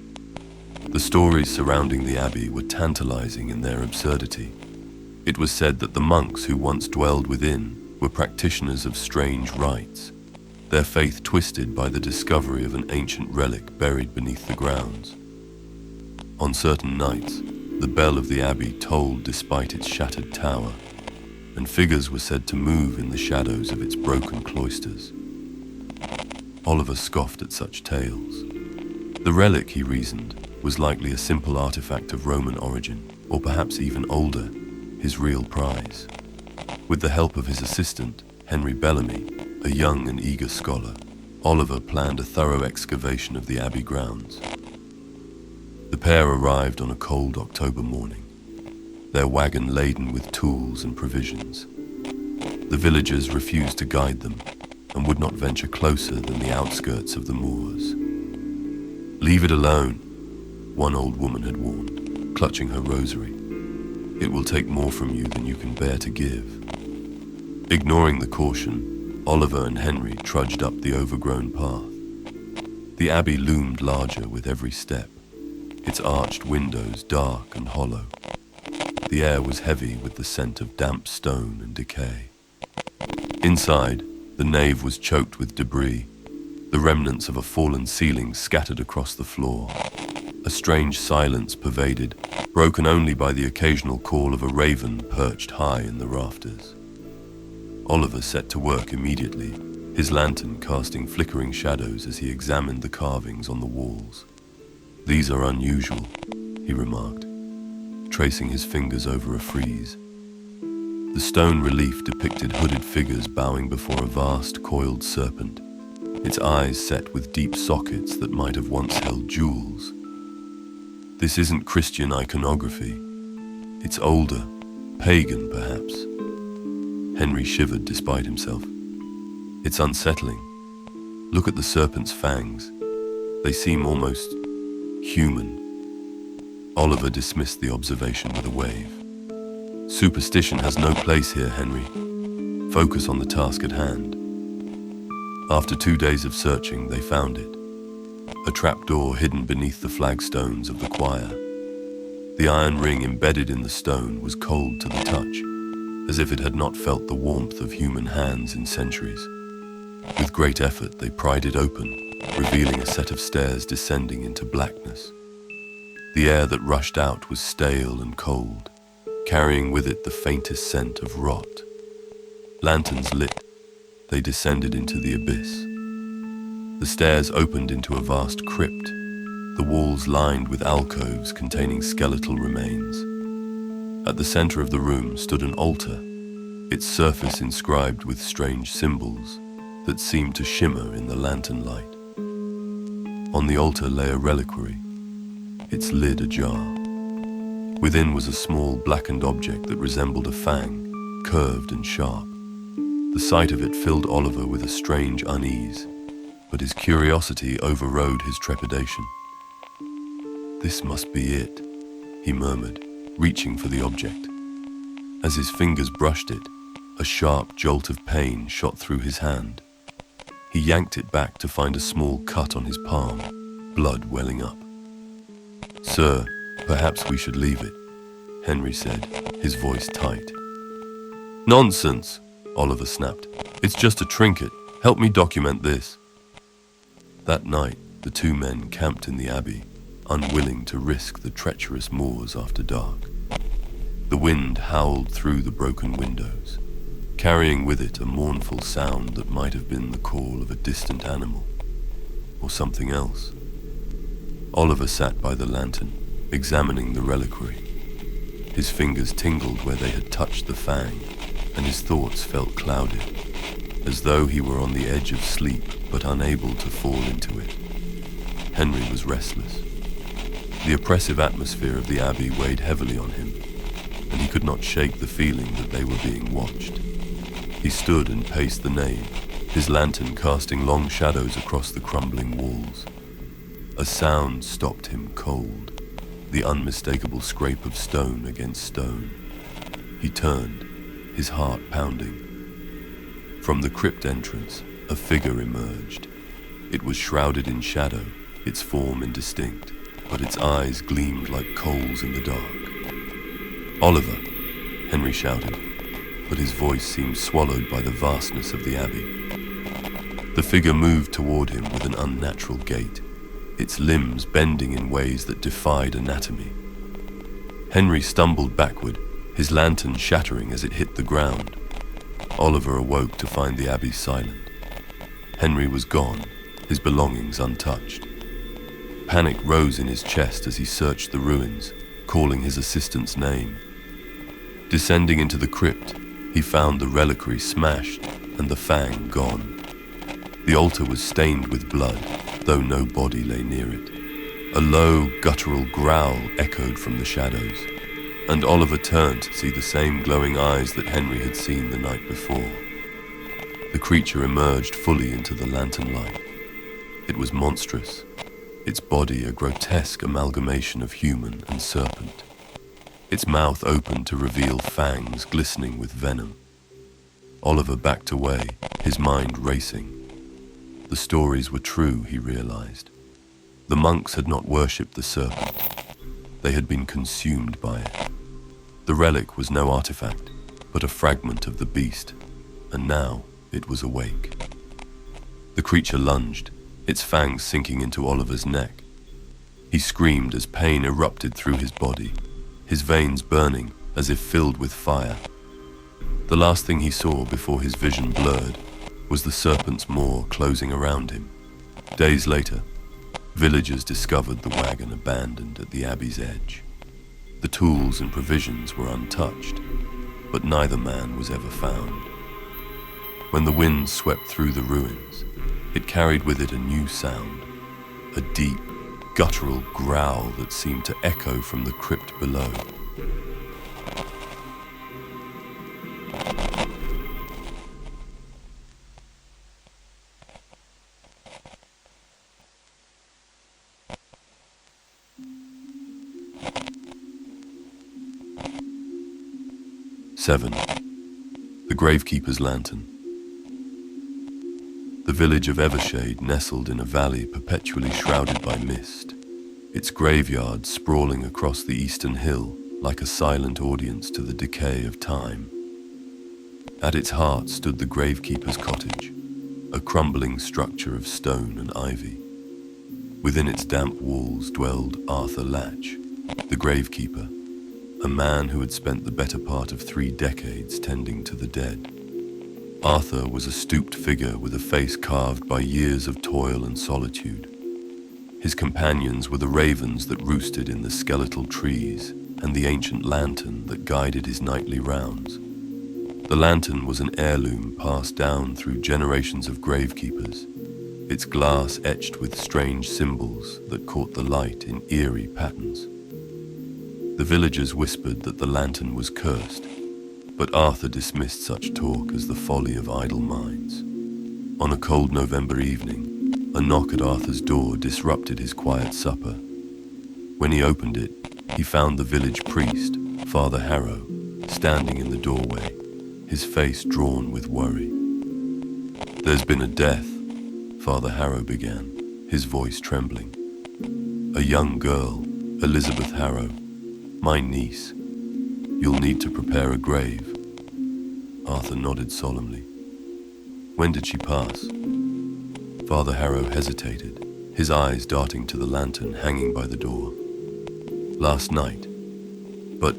The stories surrounding the abbey were tantalizing in their absurdity. It was said that the monks who once dwelled within were practitioners of strange rites, their faith twisted by the discovery of an ancient relic buried beneath the grounds. On certain nights, the bell of the abbey tolled despite its shattered tower, and figures were said to move in the shadows of its broken cloisters. Oliver scoffed at such tales. The relic, he reasoned, was likely a simple artifact of Roman origin, or perhaps even older, his real prize. With the help of his assistant, Henry Bellamy, a young and eager scholar, Oliver planned a thorough excavation of the abbey grounds. The pair arrived on a cold October morning. their wagon laden with tools and provisions. The villagers refused to guide them and would not venture closer than the outskirts of the moors. "Leave it alone," one old woman had warned, clutching her rosary. "It will take more from you than you can bear to give." Ignoring the caution, Oliver and Henry trudged up the overgrown path. The abbey loomed larger with every step, its arched windows dark and hollow. The air was heavy with the scent of damp stone and decay. Inside, the nave was choked with debris, the remnants of a fallen ceiling scattered across the floor. A strange silence pervaded, broken only by the occasional call of a raven perched high in the rafters. Oliver set to work immediately, his lantern casting flickering shadows as he examined the carvings on the walls. "These are unusual," he remarked, tracing his fingers over a frieze. The stone relief depicted hooded figures bowing before a vast coiled serpent, its eyes set with deep sockets that might have once held jewels. "This isn't Christian iconography. It's older, pagan perhaps." Henry shivered despite himself. "It's unsettling. Look at the serpent's fangs. They seem almost human." Oliver dismissed the observation with a wave. "Superstition has no place here, Henry. Focus on the task at hand." After 2 days of searching, they found it. A trapdoor hidden beneath the flagstones of the choir. The iron ring embedded in the stone was cold to the touch, as if it had not felt the warmth of human hands in centuries. With great effort, they pried it open, revealing a set of stairs descending into blackness. The air that rushed out was stale and cold, carrying with it the faintest scent of rot. Lanterns lit, they descended into the abyss. The stairs opened into a vast crypt, the walls lined with alcoves containing skeletal remains. At the center of the room stood an altar, its surface inscribed with strange symbols that seemed to shimmer in the lantern light. On the altar lay a reliquary, its lid ajar. Within was a small blackened object that resembled a fang, curved and sharp. The sight of it filled Oliver with a strange unease, but his curiosity overrode his trepidation. "This must be it," he murmured, reaching for the object. As his fingers brushed it, a sharp jolt of pain shot through his hand. He yanked it back to find a small cut on his palm, blood welling up. "Sir, perhaps we should leave it," Henry said, his voice tight. "Nonsense," Oliver snapped. "It's just a trinket. Help me document this." That night, the two men camped in the abbey, unwilling to risk the treacherous moors after dark. The wind howled through the broken windows, carrying with it a mournful sound that might have been the call of a distant animal, or something else. Oliver sat by the lantern, examining the reliquary. His fingers tingled where they had touched the fang, and his thoughts felt clouded, as though he were on the edge of sleep but unable to fall into it. Henry was restless. The oppressive atmosphere of the abbey weighed heavily on him, and he could not shake the feeling that they were being watched. He stood and paced the nave, his lantern casting long shadows across the crumbling walls. A sound stopped him cold, the unmistakable scrape of stone against stone. He turned, his heart pounding. From the crypt entrance, a figure emerged. It was shrouded in shadow, its form indistinct, but its eyes gleamed like coals in the dark. "Oliver," Henry shouted, but his voice seemed swallowed by the vastness of the abbey. The figure moved toward him with an unnatural gait, its limbs bending in ways that defied anatomy. Henry stumbled backward, his lantern shattering as it hit the ground. Oliver awoke to find the abbey silent. Henry was gone, his belongings untouched. Panic rose in his chest as he searched the ruins, calling his assistant's name. Descending into the crypt, he found the reliquary smashed and the fang gone. The altar was stained with blood, though no body lay near it. A low, guttural growl echoed from the shadows. and Oliver turned to see the same glowing eyes that Henry had seen the night before. The creature emerged fully into the lantern light. It was monstrous, its body a grotesque amalgamation of human and serpent. Its mouth opened to reveal fangs glistening with venom. Oliver backed away, his mind racing. The stories were true, he realized. The monks had not worshipped the serpent. They had been consumed by it. The relic was no artifact, but a fragment of the beast, and now it was awake. The creature lunged, its fangs sinking into Oliver's neck. He screamed as pain erupted through his body, his veins burning as if filled with fire. The last thing he saw before his vision blurred was the serpent's maw closing around him. Days later, villagers discovered the wagon abandoned at the abbey's edge. The tools and provisions were untouched, but neither man was ever found. When the wind swept through the ruins, it carried with it a new sound, a deep, guttural growl that seemed to echo from the crypt below. Seven. The Gravekeepers Lantern. The village of Evershade nestled in a valley perpetually shrouded by mist, its graveyard sprawling across the eastern hill like a silent audience to the decay of time. At its heart stood the Gravekeeper's cottage, a crumbling structure of stone and ivy. Within its damp walls dwelled Arthur Latch, the Gravekeeper, a man who had spent the better part of 3 decades tending to the dead. Arthur was a stooped figure with a face carved by years of toil and solitude. His companions were the ravens that roosted in the skeletal trees and the ancient lantern that guided his nightly rounds. The lantern was an heirloom passed down through generations of gravekeepers, its glass etched with strange symbols that caught the light in eerie patterns. The villagers whispered that the lantern was cursed, but Arthur dismissed such talk as the folly of idle minds. On a cold November evening, a knock at Arthur's door disrupted his quiet supper. When he opened it, he found the village priest, Father Harrow, standing in the doorway, his face drawn with worry. "There's been a death," Father Harrow began, his voice trembling. "A young girl, Elizabeth Harrow, my niece. You'll need to prepare a grave." Arthur nodded solemnly. "When did she pass?" Father Harrow hesitated, his eyes darting to the lantern hanging by the door. "Last night. But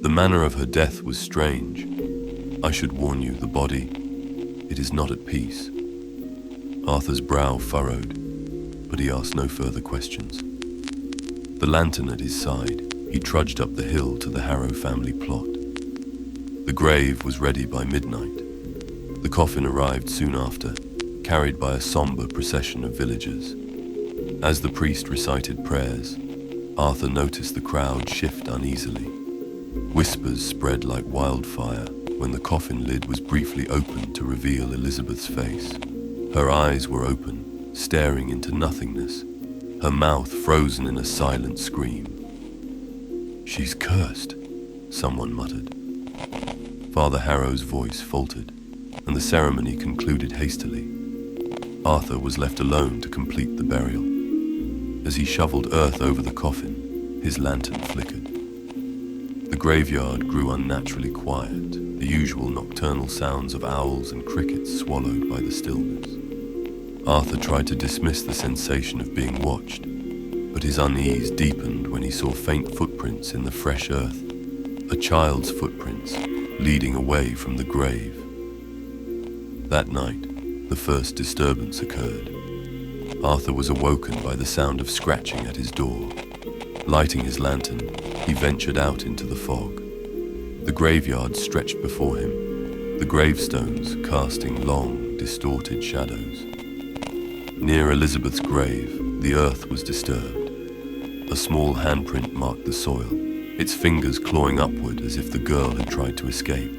the manner of her death was strange. I should warn you, the body, it is not at peace." Arthur's brow furrowed, but he asked no further questions. The lantern at his side, he trudged up the hill to the Harrow family plot. The grave was ready by midnight. The coffin arrived soon after, carried by a somber procession of villagers. As the priest recited prayers, Arthur noticed the crowd shift uneasily. Whispers spread like wildfire when the coffin lid was briefly opened to reveal Elizabeth's face. Her eyes were open, staring into nothingness, her mouth frozen in a silent scream. "She's cursed," someone muttered. Father Harrow's voice faltered, and the ceremony concluded hastily. Arthur was left alone to complete the burial. As he shoveled earth over the coffin, his lantern flickered. The graveyard grew unnaturally quiet, the usual nocturnal sounds of owls and crickets swallowed by the stillness. Arthur tried to dismiss the sensation of being watched, but his unease deepened when he saw faint footprints in the fresh earth, a child's footprints leading away from the grave. That night, the first disturbance occurred. Arthur was awoken by the sound of scratching at his door. Lighting his lantern, he ventured out into the fog. The graveyard stretched before him, the gravestones casting long, distorted shadows. Near Elizabeth's grave, the earth was disturbed. A small handprint marked the soil, its fingers clawing upward as if the girl had tried to escape.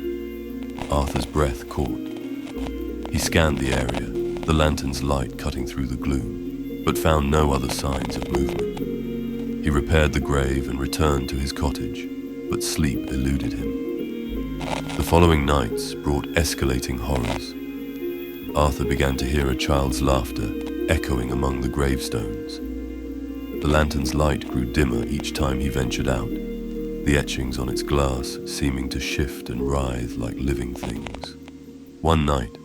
Arthur's breath caught. He scanned the area, the lantern's light cutting through the gloom, but found no other signs of movement. He repaired the grave and returned to his cottage, but sleep eluded him. The following nights brought escalating horrors. Arthur began to hear a child's laughter echoing among the gravestones. The lantern's light grew dimmer each time he ventured out, the etchings on its glass seeming to shift and writhe like living things. One night,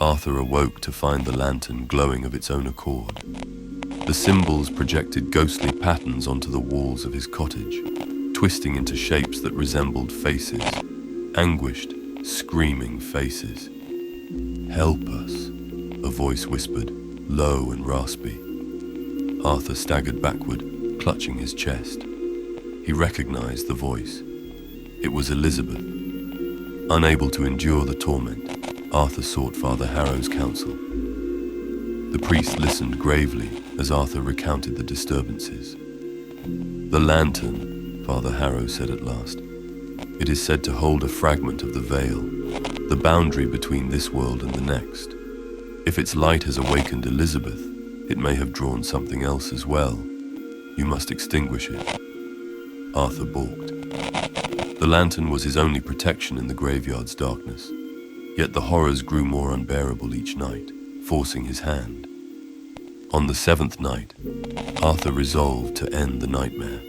Arthur awoke to find the lantern glowing of its own accord. The symbols projected ghostly patterns onto the walls of his cottage, twisting into shapes that resembled faces, anguished, screaming faces. "Help us," a voice whispered, low and raspy. Arthur staggered backward, clutching his chest. He recognized the voice. It was Elizabeth. Unable to endure the torment, Arthur sought Father Harrow's counsel. The priest listened gravely as Arthur recounted the disturbances. "The lantern," Father Harrow said at last. "It is said to hold a fragment of the veil, the boundary between this world and the next. If its light has awakened Elizabeth, it may have drawn something else as well. You must extinguish it." Arthur balked. The lantern was his only protection in the graveyard's darkness, yet the horrors grew more unbearable each night, forcing his hand. On the 7th night, Arthur resolved to end the nightmare.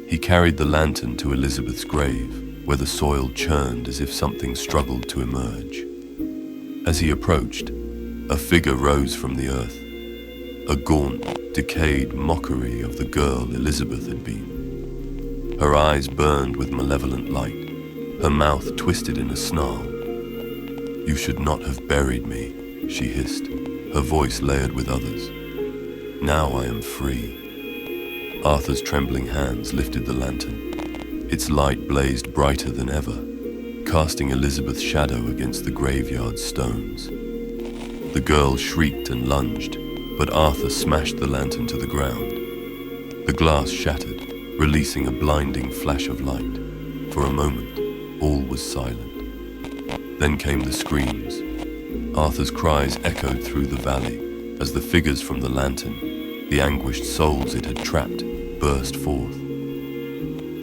He carried the lantern to Elizabeth's grave, where the soil churned as if something struggled to emerge. As he approached, a figure rose from the earth, a gaunt, decayed mockery of the girl Elizabeth had been. Her eyes burned with malevolent light, her mouth twisted in a snarl. "You should not have buried me," she hissed, her voice layered with others. "Now I am free." Arthur's trembling hands lifted the lantern. Its light blazed brighter than ever, casting Elizabeth's shadow against the graveyard's stones. The girl shrieked and lunged, but Arthur smashed the lantern to the ground. The glass shattered, releasing a blinding flash of light. For a moment, all was silent. Then came the screams. Arthur's cries echoed through the valley as the figures from the lantern, the anguished souls it had trapped, burst forth.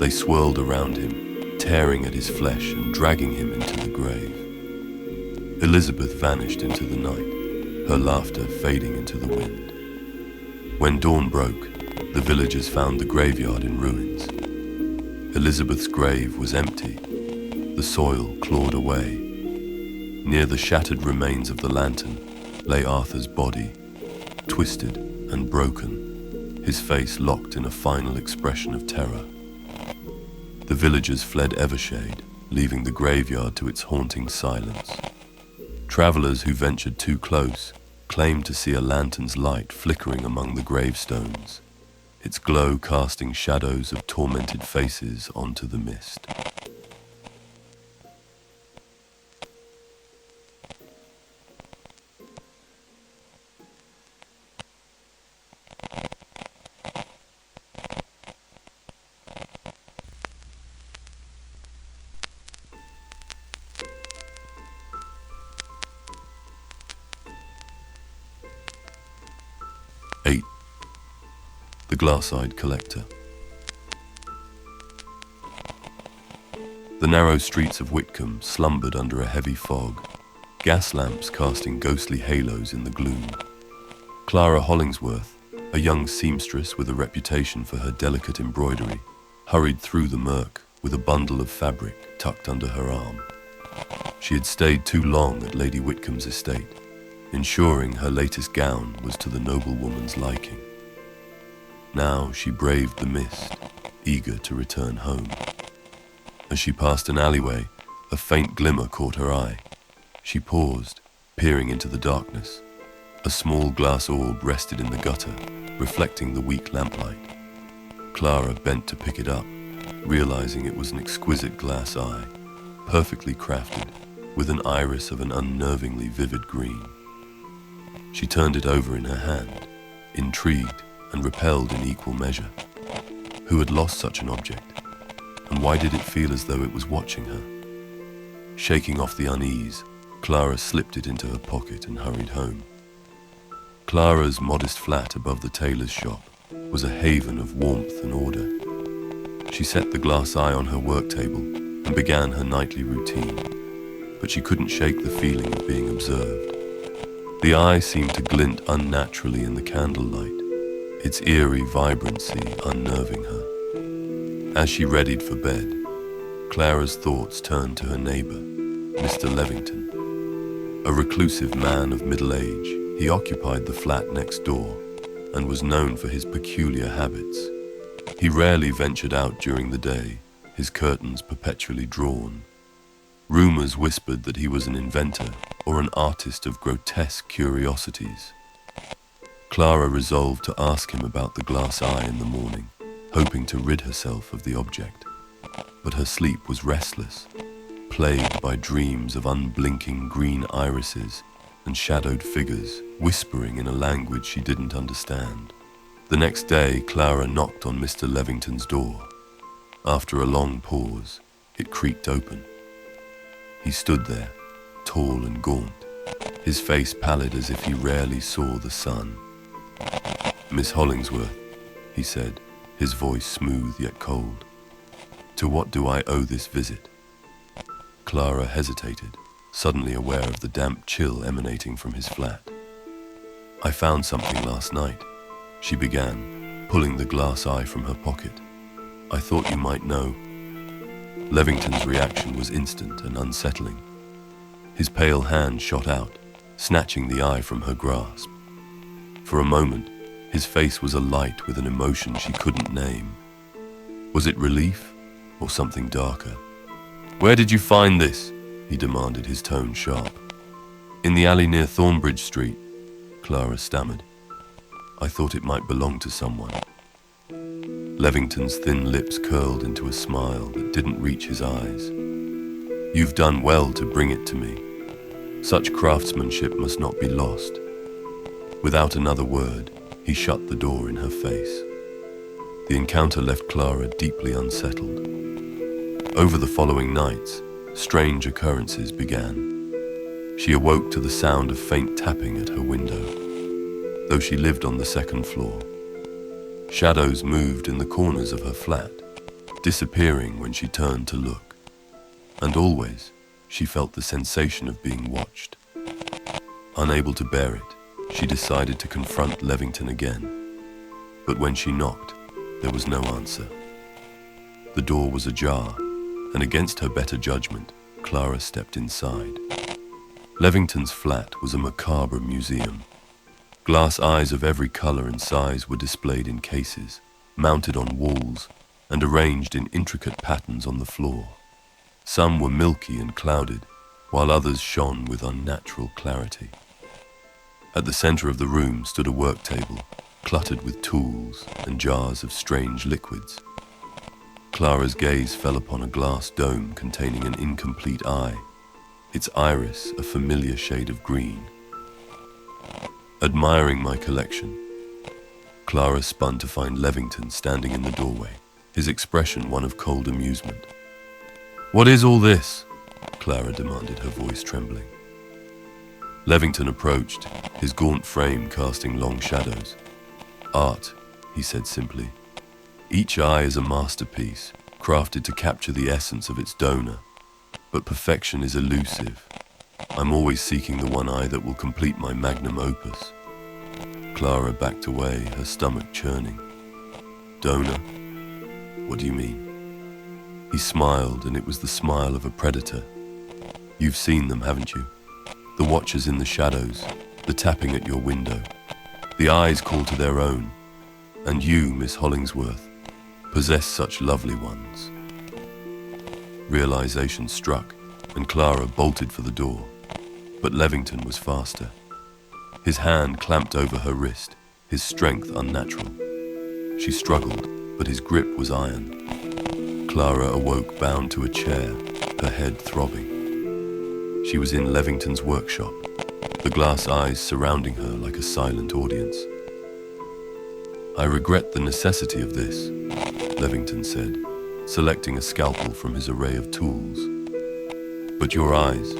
They swirled around him, tearing at his flesh and dragging him into the grave. Elizabeth vanished into the night, her laughter fading into the wind. When dawn broke, the villagers found the graveyard in ruins. Elizabeth's grave was empty, the soil clawed away. Near the shattered remains of the lantern lay Arthur's body, twisted and broken, his face locked in a final expression of terror. The villagers fled Evershade, leaving the graveyard to its haunting silence. Travelers who ventured too close claimed to see a lantern's light flickering among the gravestones, its glow casting shadows of tormented faces onto the mist. The Glass-Eyed Collector. The narrow streets of Whitcomb slumbered under a heavy fog, gas lamps casting ghostly halos in the gloom. Clara Hollingsworth, a young seamstress with a reputation for her delicate embroidery, hurried through the murk with a bundle of fabric tucked under her arm. She had stayed too long at Lady Whitcomb's estate, ensuring her latest gown was to the noblewoman's liking. Now she braved the mist, eager to return home. As she passed an alleyway, a faint glimmer caught her eye. She paused, peering into the darkness. A small glass orb rested in the gutter, reflecting the weak lamplight. Clara bent to pick it up, realizing it was an exquisite glass eye, perfectly crafted, with an iris of an unnervingly vivid green. She turned it over in her hand, intrigued and repelled in equal measure. Who had lost such an object? And why did it feel as though it was watching her? Shaking off the unease, Clara slipped it into her pocket and hurried home. Clara's modest flat above the tailor's shop was a haven of warmth and order. She set the glass eye on her work table and began her nightly routine, but she couldn't shake the feeling of being observed. The eye seemed to glint unnaturally in the candlelight, its eerie vibrancy unnerving her. As she readied for bed, Clara's thoughts turned to her neighbor, Mr. Levington. A reclusive man of middle age, he occupied the flat next door and was known for his peculiar habits. He rarely ventured out during the day, his curtains perpetually drawn. Rumors whispered that he was an inventor or an artist of grotesque curiosities. Clara resolved to ask him about the glass eye in the morning, hoping to rid herself of the object. But her sleep was restless, plagued by dreams of unblinking green irises and shadowed figures whispering in a language she didn't understand. The next day, Clara knocked on Mr. Levington's door. After a long pause, it creaked open. He stood there, tall and gaunt, his face pallid as if he rarely saw the sun. "Miss Hollingsworth," he said, his voice smooth yet cold. "To what do I owe this visit?" Clara hesitated, suddenly aware of the damp chill emanating from his flat. "I found something last night," she began, pulling the glass eye from her pocket. "I thought you might know." Levington's reaction was instant and unsettling. His pale hand shot out, snatching the eye from her grasp. For a moment, his face was alight with an emotion she couldn't name. Was it relief or something darker? "Where did you find this?" he demanded, his tone sharp. "In the alley near Thornbridge Street," Clara stammered. "I thought it might belong to someone." Levington's thin lips curled into a smile that didn't reach his eyes. "You've done well to bring it to me. Such craftsmanship must not be lost." Without another word, he shut the door in her face. The encounter left Clara deeply unsettled. Over the following nights, strange occurrences began. She awoke to the sound of faint tapping at her window, though she lived on the second floor. Shadows moved in the corners of her flat, disappearing when she turned to look. And always, she felt the sensation of being watched. Unable to bear it, she decided to confront Levington again. But when she knocked, there was no answer. The door was ajar, and against her better judgment, Clara stepped inside. Levington's flat was a macabre museum. Glass eyes of every color and size were displayed in cases, mounted on walls, and arranged in intricate patterns on the floor. Some were milky and clouded, while others shone with unnatural clarity. At the center of the room stood a work table, cluttered with tools and jars of strange liquids. Clara's gaze fell upon a glass dome containing an incomplete eye, its iris a familiar shade of green. Admiring my collection, Clara spun to find Levington standing in the doorway, his expression one of cold amusement. "What is all this?" Clara demanded, her voice trembling. Levington approached, his gaunt frame casting long shadows. "Art," he said simply. "Each eye is a masterpiece, crafted to capture the essence of its donor. But perfection is elusive. I'm always seeking the one eye that will complete my magnum opus." Clara backed away, her stomach churning. "Donor? What do you mean?" He smiled, and it was the smile of a predator. "You've seen them, haven't you? The watchers in the shadows, the tapping at your window. The eyes call to their own. And you, Miss Hollingsworth, possess such lovely ones." Realization struck, and Clara bolted for the door. But Levington was faster. His hand clamped over her wrist, his strength unnatural. She struggled, but his grip was iron. Clara awoke bound to a chair, her head throbbing. She was in Levington's workshop, the glass eyes surrounding her like a silent audience. "I regret the necessity of this," Levington said, selecting a scalpel from his array of tools. But your eyes,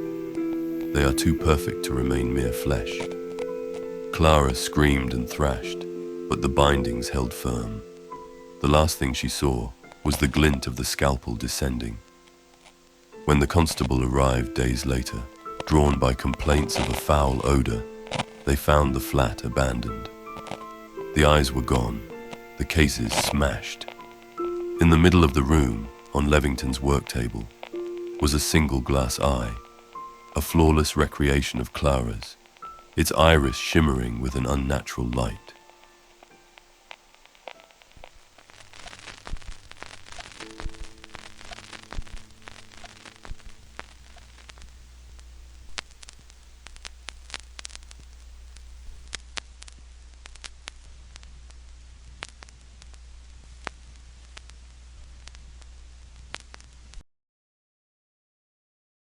they are too perfect to remain mere flesh. Clara screamed and thrashed, but the bindings held firm. The last thing she saw was the glint of the scalpel descending. When the constable arrived days later, drawn by complaints of a foul odor, they found the flat abandoned. The eyes were gone, the cases smashed. In the middle of the room, on Levington's work table, was a single glass eye, a flawless recreation of Clara's, its iris shimmering with an unnatural light.